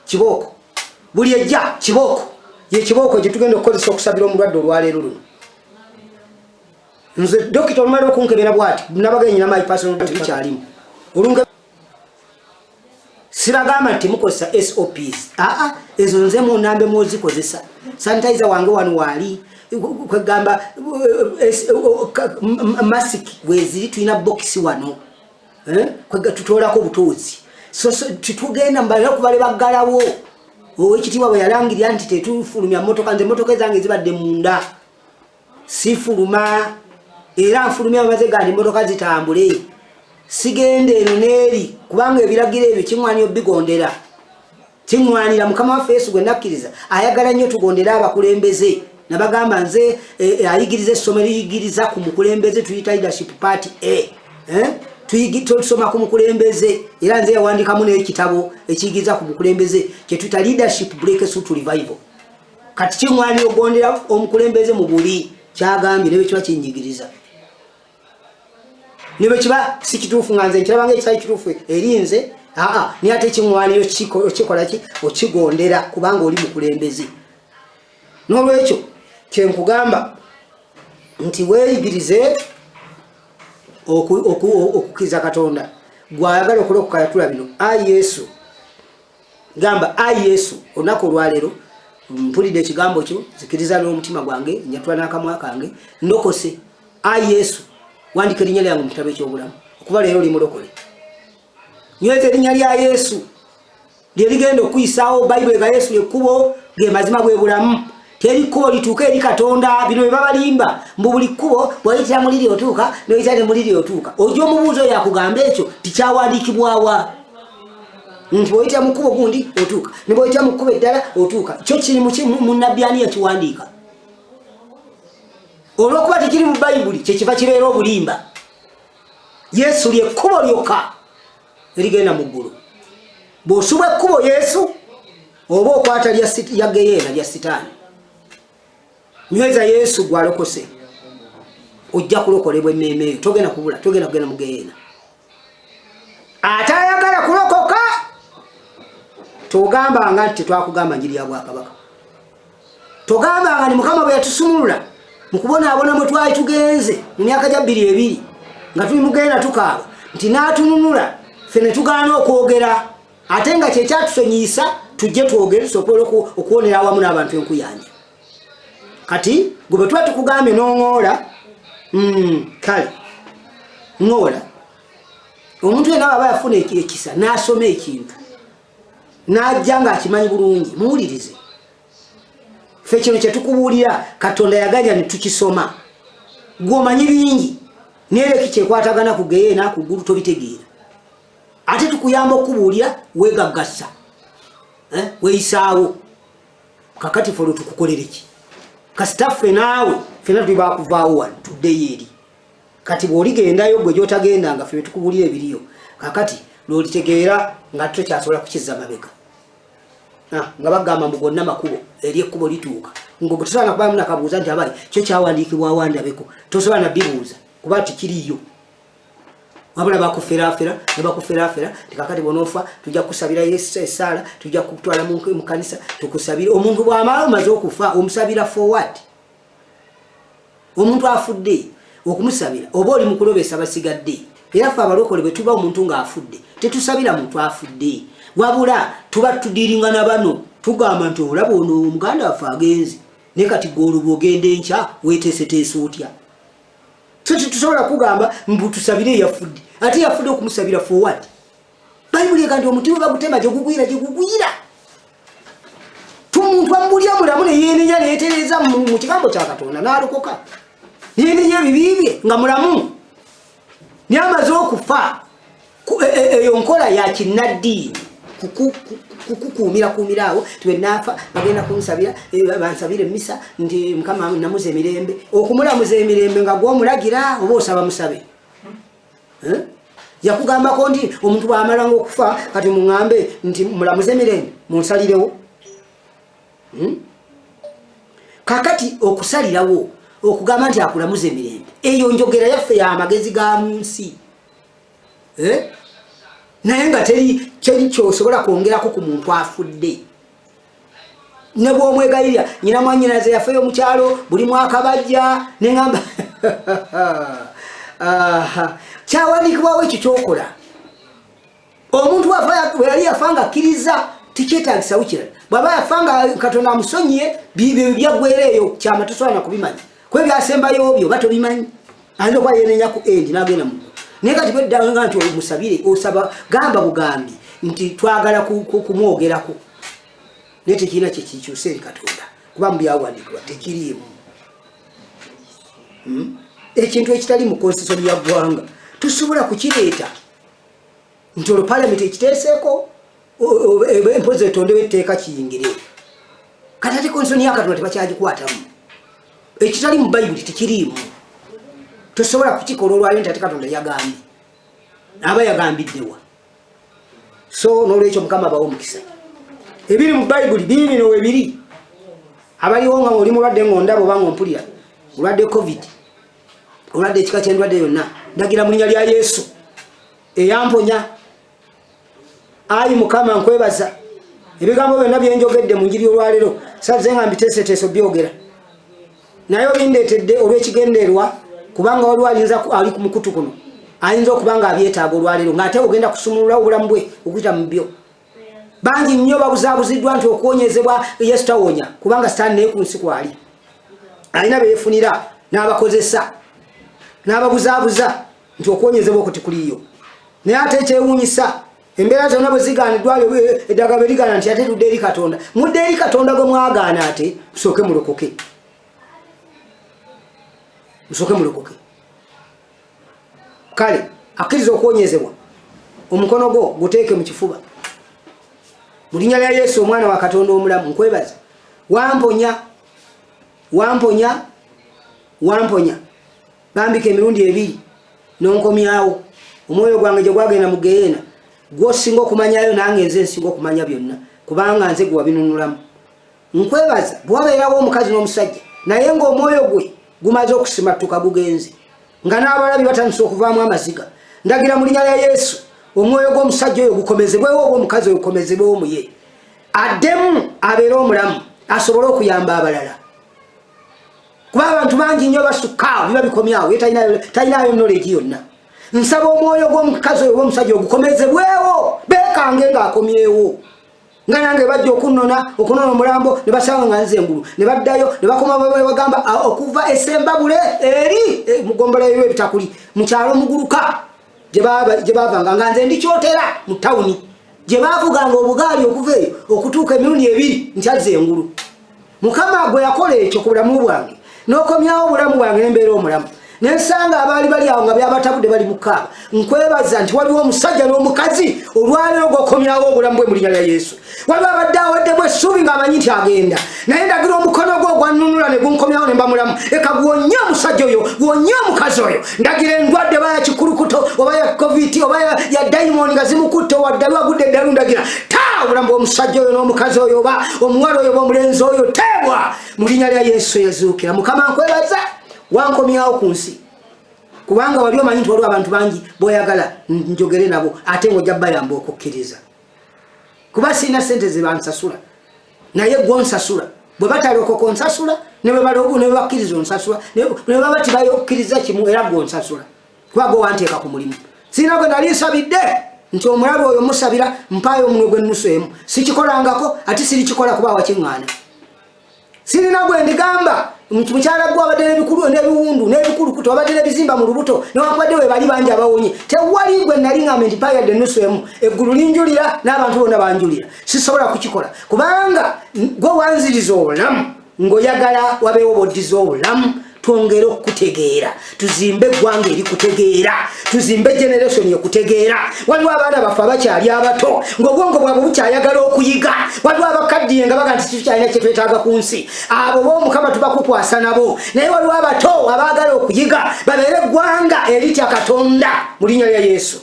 kibooko buli ejja kibooko ye kibooko gye tugenda okukozesa okusabira omulwadde olwaleero luno nze dokita olumala okunkebera bwati nabagenyina my personal bikyalimu olunge siragamba nti mukozesa SOPs ezo nze munambe muzikozesa sanitizer wange wano wali kwegamba mask weziri tuina box wano kwega tutolako butozi so tutugenda mbale kubale bagalawo ekitiwa bwe yalangirya nti tetufulumya motoka nze motoka zange zibadde munda sifuluma era nfulumya amaze gandi motoka zitambule sigende eno neri kubanga ebiragiro ebyo kimwani obigondera kimwanira mukama wa Yesu gwe nakkiriza ayagala nnyo tugondera abakulembeze nabagamba nze ayigiriza essomero yigiriza ku mukulembeze tuyita leadership party tuyisoma ku mukulembeze era nze yawandikamu n'ekitabo ekiyigiriza ku mukulembeze kye tuyita leadership breakthrough to revival kati kimwani ogondera omukulembeze mu buli kyagambye nebyo kiba kinyigiriza nibe kiba sikituufu nga nze nkirabanga ekitali kituufu erinze ni ate kimwaniro kikola ki okigondera kubanga oli mukulembeze n'olwekyo kyenkugamba nti weeyigirize okukkiriza Katonda gwayagala okulokoka tula bino Yesu gamba Yesu olunaku olwaleero mpulidde ekigambo kyo zikiriza n'omutima gwange njatula n'akamwa kange ndokose Yesu wandika erinnya lyange mu kitabo eky'obulamu okuva leero limulokole nyweza erinnya lya Yesu lye ligenda okuyisaawo Bayibuli ga Yesu lyekkubo ge mazima bwe bulamu teri kkubo lituuka eri Katonda bino bye babalimba mbu buli kkubo bw'oyitira mu liri otuuka n'oyitira ne mu liri otuuka ojja omubuuzo oyo akugamba ekyo tikyawandiikibwawa nti bw'oyitira mu kkubo gundi otuuka ne bw'oyitira mu kkubo eddala otuuka kyo kiri mu nnabbi ani yakiwandiika olwokuba tekiri mu Bayibuli kyekiva kibeera obulimba Yesu lyekkubo lyokka erigenda mu ggulu bw'osubwa ekkubo Yesu oba okwata lya geyeena lya sitaani nyweza Yesu gwalokose ojja kulokolebwa emmeeme eyo togenda kubula togenda kugenda mu geyeena ate ayagala kulokoka togambanga nti tetwakugamba njiri ya Bwakabaka togambanga ni Mukama bwe yatusumulula mu kubonaabona mwe twali tugenze mu myaka gya 2 nga tuli mugenda tukaaba nti n'atununula ffe ne tugaana okwogera ate nga kyekyatusonyiisa tujje twogere tusobole okuwonera awamu n'abantu enkuyanja kati gwe bwe tuba tukugambye n'oŋoola kale ŋoola omuntu yenna aba yafuna ekisa n'asoma ekintu n'ajja ng'akimanyi bulungi muwulirize ffe kino kye tukubuulira Katonda yaganya ne tukisoma gw'omanyi bingi nereki kyekwatagana ku geyeena ku ggulu tobitegeera ate tukuyamba okubuulira weegaggasa weeyisaawo kakati ffe olwo tukukolere ki kasita ffe naawe ffena tuli bakuvaawo wano tuddeyo eri kati bw'oligendayo gwe gy'otagendanga ffe tukubuulira ebiriyo kakati lw'olitegeera nga tokyasobola kukizza mabega nga bagamba mbu gonna makubo eri ekkubo lituuka ngo gwe tosobola nakubamu nakabuuza nti abayi kyo kyawandiikibwa wandabeko tosobola nabibuuza kuba tikiriyo wabula bakuferaafera ne bakuferaafera tikakati bonofa tujja kusabira Yesu esaala tujja kutwala mu kanisa tukusabira omuntu bw'amala omaze okufa omusabira forward omuntu afudde okumusabira oba oli mu kulobesa basigadde era ffe abalokole bwe tuba omuntu ng'afudde tetusabira muntu afudde wabula tuba tudiringa na bano tugamba nti olaba ono omuganda waffe agenze ne kati golo bw'ogenda enkya weeteeseteese otya so tusobola kugamba mbu tusabire yafudde ate yafudde okumusabira forward Bayibuli egamba omuti we bagutema gye gugwira tumuntu amubulya mulamu ne yeenenya ne yeetereza mu kigambo kya Katonda n'alokoka yeenenya ebibibye nga mulamu niamaze okufa eyo nkola ya kinnaddiini kukukumira awo twenafa bagenda kunsabira bansabire misa ndi mukama namuze emirembe okumulamuza emirembe nga gw'omulagira oba osaba musabe yakugamba ko ndi omuntu bw'amala ng'okufa kati muŋŋambe nti mulamuze emirembe munsalirewo kakati okusalirawo okugamba nti akulamuze emirembe eyo njogera yaffe y'amagezi ga mu nsi naye nga teri kyosobola kwongerako ku muntu afudde ne bw'omwegayirira nyina mwanyinaze yafeyo mu kyalo buli mwaka bajja neŋŋamba kyawandiikibwawo ekyo kyokola omuntu we yali yafa nga akkiriza tikyetaagisa wukirala bw'aba yafa nga katonda amusonyiye bibyo byaggwera eyo kyama tosobola nakubimanya kwe byasembayo byo oba tobimanyi ayinza okuba yenenya ku endi n'agenda mu naye kati bweddanga nti omusabire osaba gamba bugambi nti twagala kumwogerako naye tekirina kyekikyusa eri katonda kuba mu byawandiikibwa tekiriimu ekintu ekitali mu konstitution ya ggwanga tusobola kukireeta nti olwo palamenti ekiteeseeko empozi etondewo etteeka kiyingire kati ate konstitution ya katonda tebakyagikwatamu ekitali mu bayibuli tekiriimu tosobola kukikola olwaliro nti ate katonda yagambye aba yagambiddewa so n'olwekyo mukama abawo omukisa ebiri mu bayibuli bibino webiri abaliwo nga oli mulwadde ng'ondaba oba ng'ompulira olwadde covid olwadde ekika ky'endwadde yonna ndagira mu linnya lya yesu eyamponya ayi mukama nkwebaza ebigambo byonna byenjogedde mu njiri olwaleero saze nga mbiteeseteeso byogera naye obindeetedde olw'ekigenderwa kubanga waliwo ali ku mukutu kuno ayinza okuba nga abyetaaga olwaleero ng'ate ogenda kusumulula obulamu bwe okuyita mu byo bangi nnyo babuzaabuziddwa nti okuwonyezebwa yesu tawonya kubanga sitaani naye ku nsi kwali alina beyefunira n'abakozesa n'ababuzaabuza nti okuwonyezebwa okwo tekuliyo naye ate ekyewuunyisa embeera zonna bwe zigaaniddwa eddagala bwe ligaana nti ate tudde eri katonda mudde eri katonda gwe mwagaana ate musooke mulokoke kale akkiriza okuwonyezebwa omukono gwo guteeke mu kifuba mu linnya lya yesu omwana wa katonda omulamu nkwebaza wamponya bambika emirundi ebiri n'onkomyawo omwoyo gwange gye gwagenda mu geyeena gw'osinga okumanyayo nange nze nsinga okumanya byonna kubanga nze gwe wabinunulamu nkwebaza bwabeerawo omukazi n'omusajja naye ng'omwoyo gwe gumaze okusimattuka gugenze nga n'abalabi batandise okuvaamu amaziga ndagira mu linnya lya yesu omwoyo gw'omusajja oyo gukomezebwewo ogw'omukazi oyo gukomezebwewo mu ye addemu abeere omulamu asobole okuyamba abalala kuba abantu bangi nnyo basukkaawo biba bikomyawo ye talinayo knowledge yonna nsaba omwoyo gw'omukazi oyo gw'omusajja ogukomezebwewo beekange ng'akomyewo nga nange bajja okunona omulambo ne basanga nga nze engulu ne baddayo ne bakoma bagamba okuva esembabule eri mugombola y'ebitakuli mu kyalo muguluka gye baavanga nga nze ndi kyotera mu tawuni gye baavuganga obugaali okuva eyo okutuuka emirundi ebiri nti azze engulu mukama gwe yakola ekyo ku bulamu bwange n'okomyawo obulamu bwange n'embeera omulamu nensanga abaali bali awo nga byabatabudde bali mukaaba nkwebaza nti waliwo omusajja n'omukazi olwaleero gwokomyawo obulamu bwe mu linnya lya yesu waliwo abadde awaddemu essuubi ng'amanyi nti agenda naye ndagira omukono gwo ogwannunula ne gunkomyawo ne mba mulamu eka gwonye omusajja oyo gwonye omukazi oyo ndagira endwadde oba ya kikulukuto oba ya covid oba ya dayimoni nga zimukutte waddali wagudde eddalu ndagira obulamu bw'omusajja oyo n'omukazi oyo oba omuwala oyo oba omulenzi oyo teebwa mu linnya lya yesu yazuukira mukama nkwebaza wankomyawo ku nsi kubanga wali omanyi nti waliwo abantu bangi boyagala njogere nabo ate ng'ojja bayamba okukkiriza kuba sirina sente ze bansasula naye gwonsasula bwe batalokoka onsasula ne bwe bakkiriza onsasula ne baba tibayokkiriza kimu era gwonsasula kuba gwe wanteeka ku mulimu sirina gwe nali nsabidde nti omulabe oyo musabira mpaayo omunwe gwe nnusuemu sikikolangako ate sirikikola kuba wakiŋŋaana sirina gwe ndigamba mukyala gwe abadde n'ebiwundu n'ebikulukuto abadde n'ebizimba mu lubuto newankubadde we bali bangi abawonye tewali gwe nali ŋŋamba nti mpayadde ennusuemu eggulu linjulira n'abantu bonna banjulira sisobola kukikola kubanga gwe wanziriza obulamu ng'oyagala wabeewo boddiza obulamu twongere okutegeera tuzimbe eggwanga erikutegeera tuzimbe generation yokutegeera waliwo abaana baffe abakyali abato ng'obwongo bwabwe bukyayagala okuyiga waliwo abakaddiye nga baga nti tukyalina kye twetaaga ku nsi abo b'omukama tubakukwasa nabo naye waliwo abato abaagala okuyiga babeere eggwanga eritya Katonda mu linnya lya Yesu.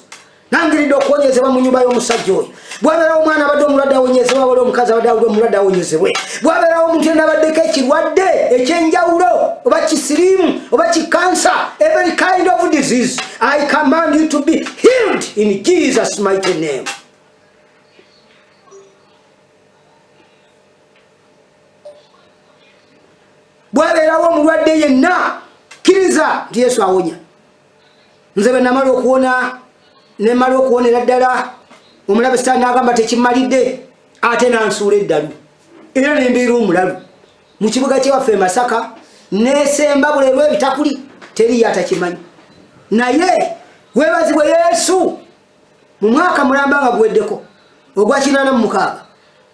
Nangiridde okuwonyezebwa mu nnyumba y'omusajja oyo bwabeerawo omwana abadde omulwadde awonyezebwa waliwo omukazi abadde omulwadde awonyezebwe bwabeerawo omuntu yenna abaddeko ekirwadde ekyenjawulo oba kisiriimu oba kikansa every kind of disease I command you to be healed in Jesus mighty name. Bwabeerawo omulwadde yenna kkiriza nti Yesu awonya. Nze bwe namala okuwona nemala okuwonera ddala omulabe Sitaani n'agamba tekimalidde ate nansuula eddalu era nembeera omulalu mu kibuga kyewaffe Masaka nesemba buli lw'ebitakuli teriyo atakimanyi naye weebazibwe Yesu mu mwaka mulamba nga guweddeko ogwa 86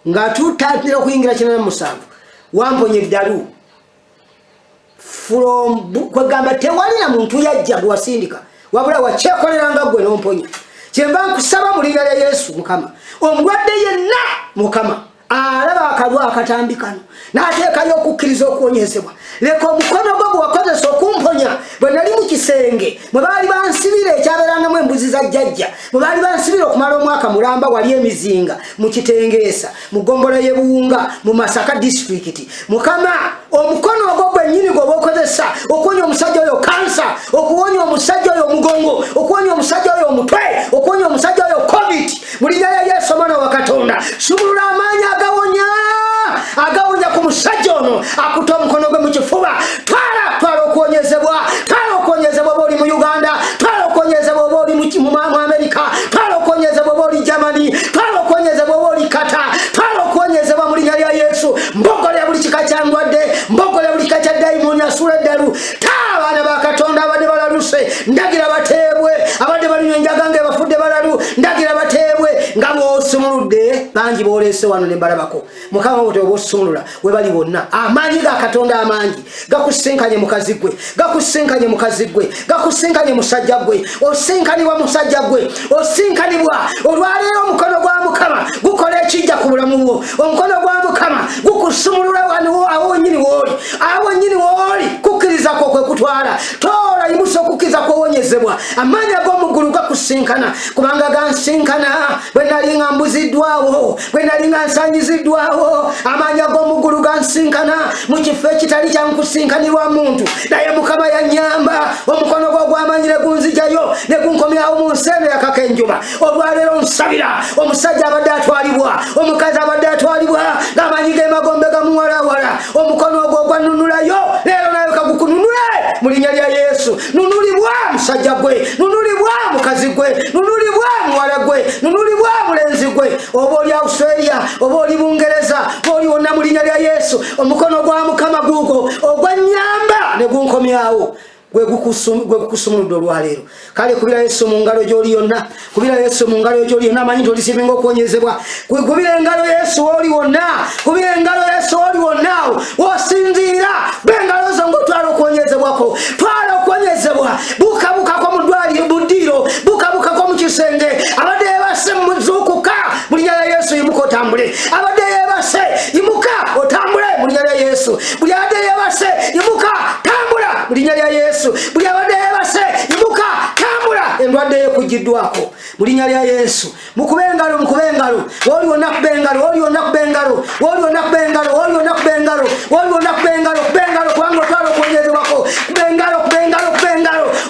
nga tutandikira okuyingira 87 wamponya eddalu kwegamba tewali na muntu yajja gwasindika wabula wakyekoleranga gwe n'omponya. Kyemba nkusaba mu linnya lya Yesu Mukama omulwadde yenna Mukama alaba akalwa akatambi kano n'ateekayo okukkiriza okuwonyezebwa leka omukono gwo gwe wakozesa okumponya bwe nali mu kisenge mwe baali bansibira ekyabeerangamu embuzi za jjajja mwe baali bansibira okumala omwaka mulamba wali emizinga mu Kitengeesa mu Gombola y'e Buwunga mu Masaka district. Mukama omukono ogwo gwennyini gwe okozesa okuwonya omusajja oyo kansa okuwonya omusajja oyo omugongo okuwonya omusajja oyo omutwe okuwonya omusajja oyo covid mu linnya lya Yesu Omwana wa Katonda subulula amaanyi agawunya ku musajja ono akuta omukono gwe mu kifuba twala okuwonyezebwa oba oli mu Uganda twala okuwonyezebwa oba oli mu Amerika twala okuwonyezebwa oba oli Germany twala okuwonyezebwa oba oli Kata twala okuwonyezebwa mu linnya lya Yesu mbogolera buli kika kya ndwadde mbogolera buli kika kya dayimoni asuula eddalu abaana ba Katonda abadde balaluse ndagira bateebwe abadde balinywa enjaga ng'ebafudde balalu ndagira bateebwe nga bw'osumuludde bangi b'oleese wano ne mbalabako Mukama wote oba osumulula we bali bonna amaanyi ga Katonda amangi gakusinkanye mukazi gwe gakusinkanye mukazi gwe gakusinkanye musajja gwe osinkanibwa musajja gwe osinkanibwa olwaleero omukono gwa Mukama gukola ekijja ku bulamu bwo omukono gwa Mukama gukusumulula wano awo nnyini wooli kukkiriza kwo kwe kutwala tola yimusa okukkiriza kwowonyezebwa amaanyi ag'omuggulu gakusinkana kubanga gansinkana bwe nali nga mbuziddwawo bwe nali nga nsanyiziddwawo amaanyi ag'omuggulu gansinkana mu kifo ekitali kyankusinkanirwa muntu naye Mukama yannyamba omukono gwo ogw'amaanyi ne gunzijayo ne gunkomyawo mu nsi eno yakaka enjuba olwaleero nsabira omusajja abadde atwalibwa omukazi abadde atwalibwa ng'amaanyi g'emagombe gamuwalawala omukono ogwo ogwannunulayo leero nayo kagukununule mu linnya lya Yesu. Nunulibwa musajja gwe nunulibwa mukazi gwe nunulibwa muwala gwe nunulibwa mulenzi gwe oba oli Australia oba oli Bungereza oli wonna mu linnya lya Yesu omukono gwa Mukama guugo ogwannyamba ne gunkomyawo gwe gukusumuludde olwaleero. Kale kubira Yesu mu ngalo gy'oli yonna kubira Yesu mu ngalo gy'oli yonna amanyi nti olisimbinga okuwonyezebwa kubira engalo Yesu oli wonna kubira engalo Yesu oli wonna wosinziira b'engalo zo ng'otwala okuwonyezebwako twala okuwonyezebwa bukabukako mu ddwaliro buddiiro bukabukako mu kisenge abadde yeebase mu zuukuka mu linnya lya Yesu yimuka otambule abadde yeebase yimuka otambule mu linnya lya Yesu buli abadde yeebase yimuka tambula mu linnya lya Yesu buli abadde yeebase yimuka tambula endwadde yekugiddwako mu linnya lya Yesu mukube engalo oli wonna kuba engalo oli wonna kuba engalo oli wonna kuba engalo oli wonna kuba engalo oli wonna kuba engalo kubanga otwala okuwonyezebwako kuba engalo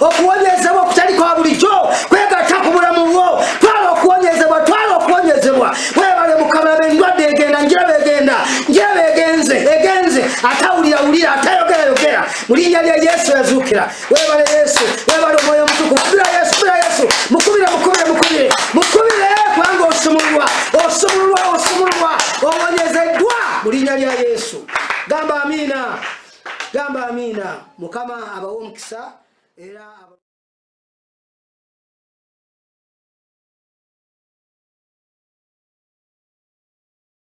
okuwonyezebwa okutali kwa bulijjo kwegatta ku bulamu bwo twala okuwonyezebwa webale Mukama endwadde egenda njiraba egenze atawulira atayogera mu linnya lya Yesu yazuukira webale Yesu webale omwoyo omutukuvu kubira Yesu mukubire kubanga osumululwa owonyezeddwa mu linnya lya Yesu. Gamba amiina Mukama abawe omukisa era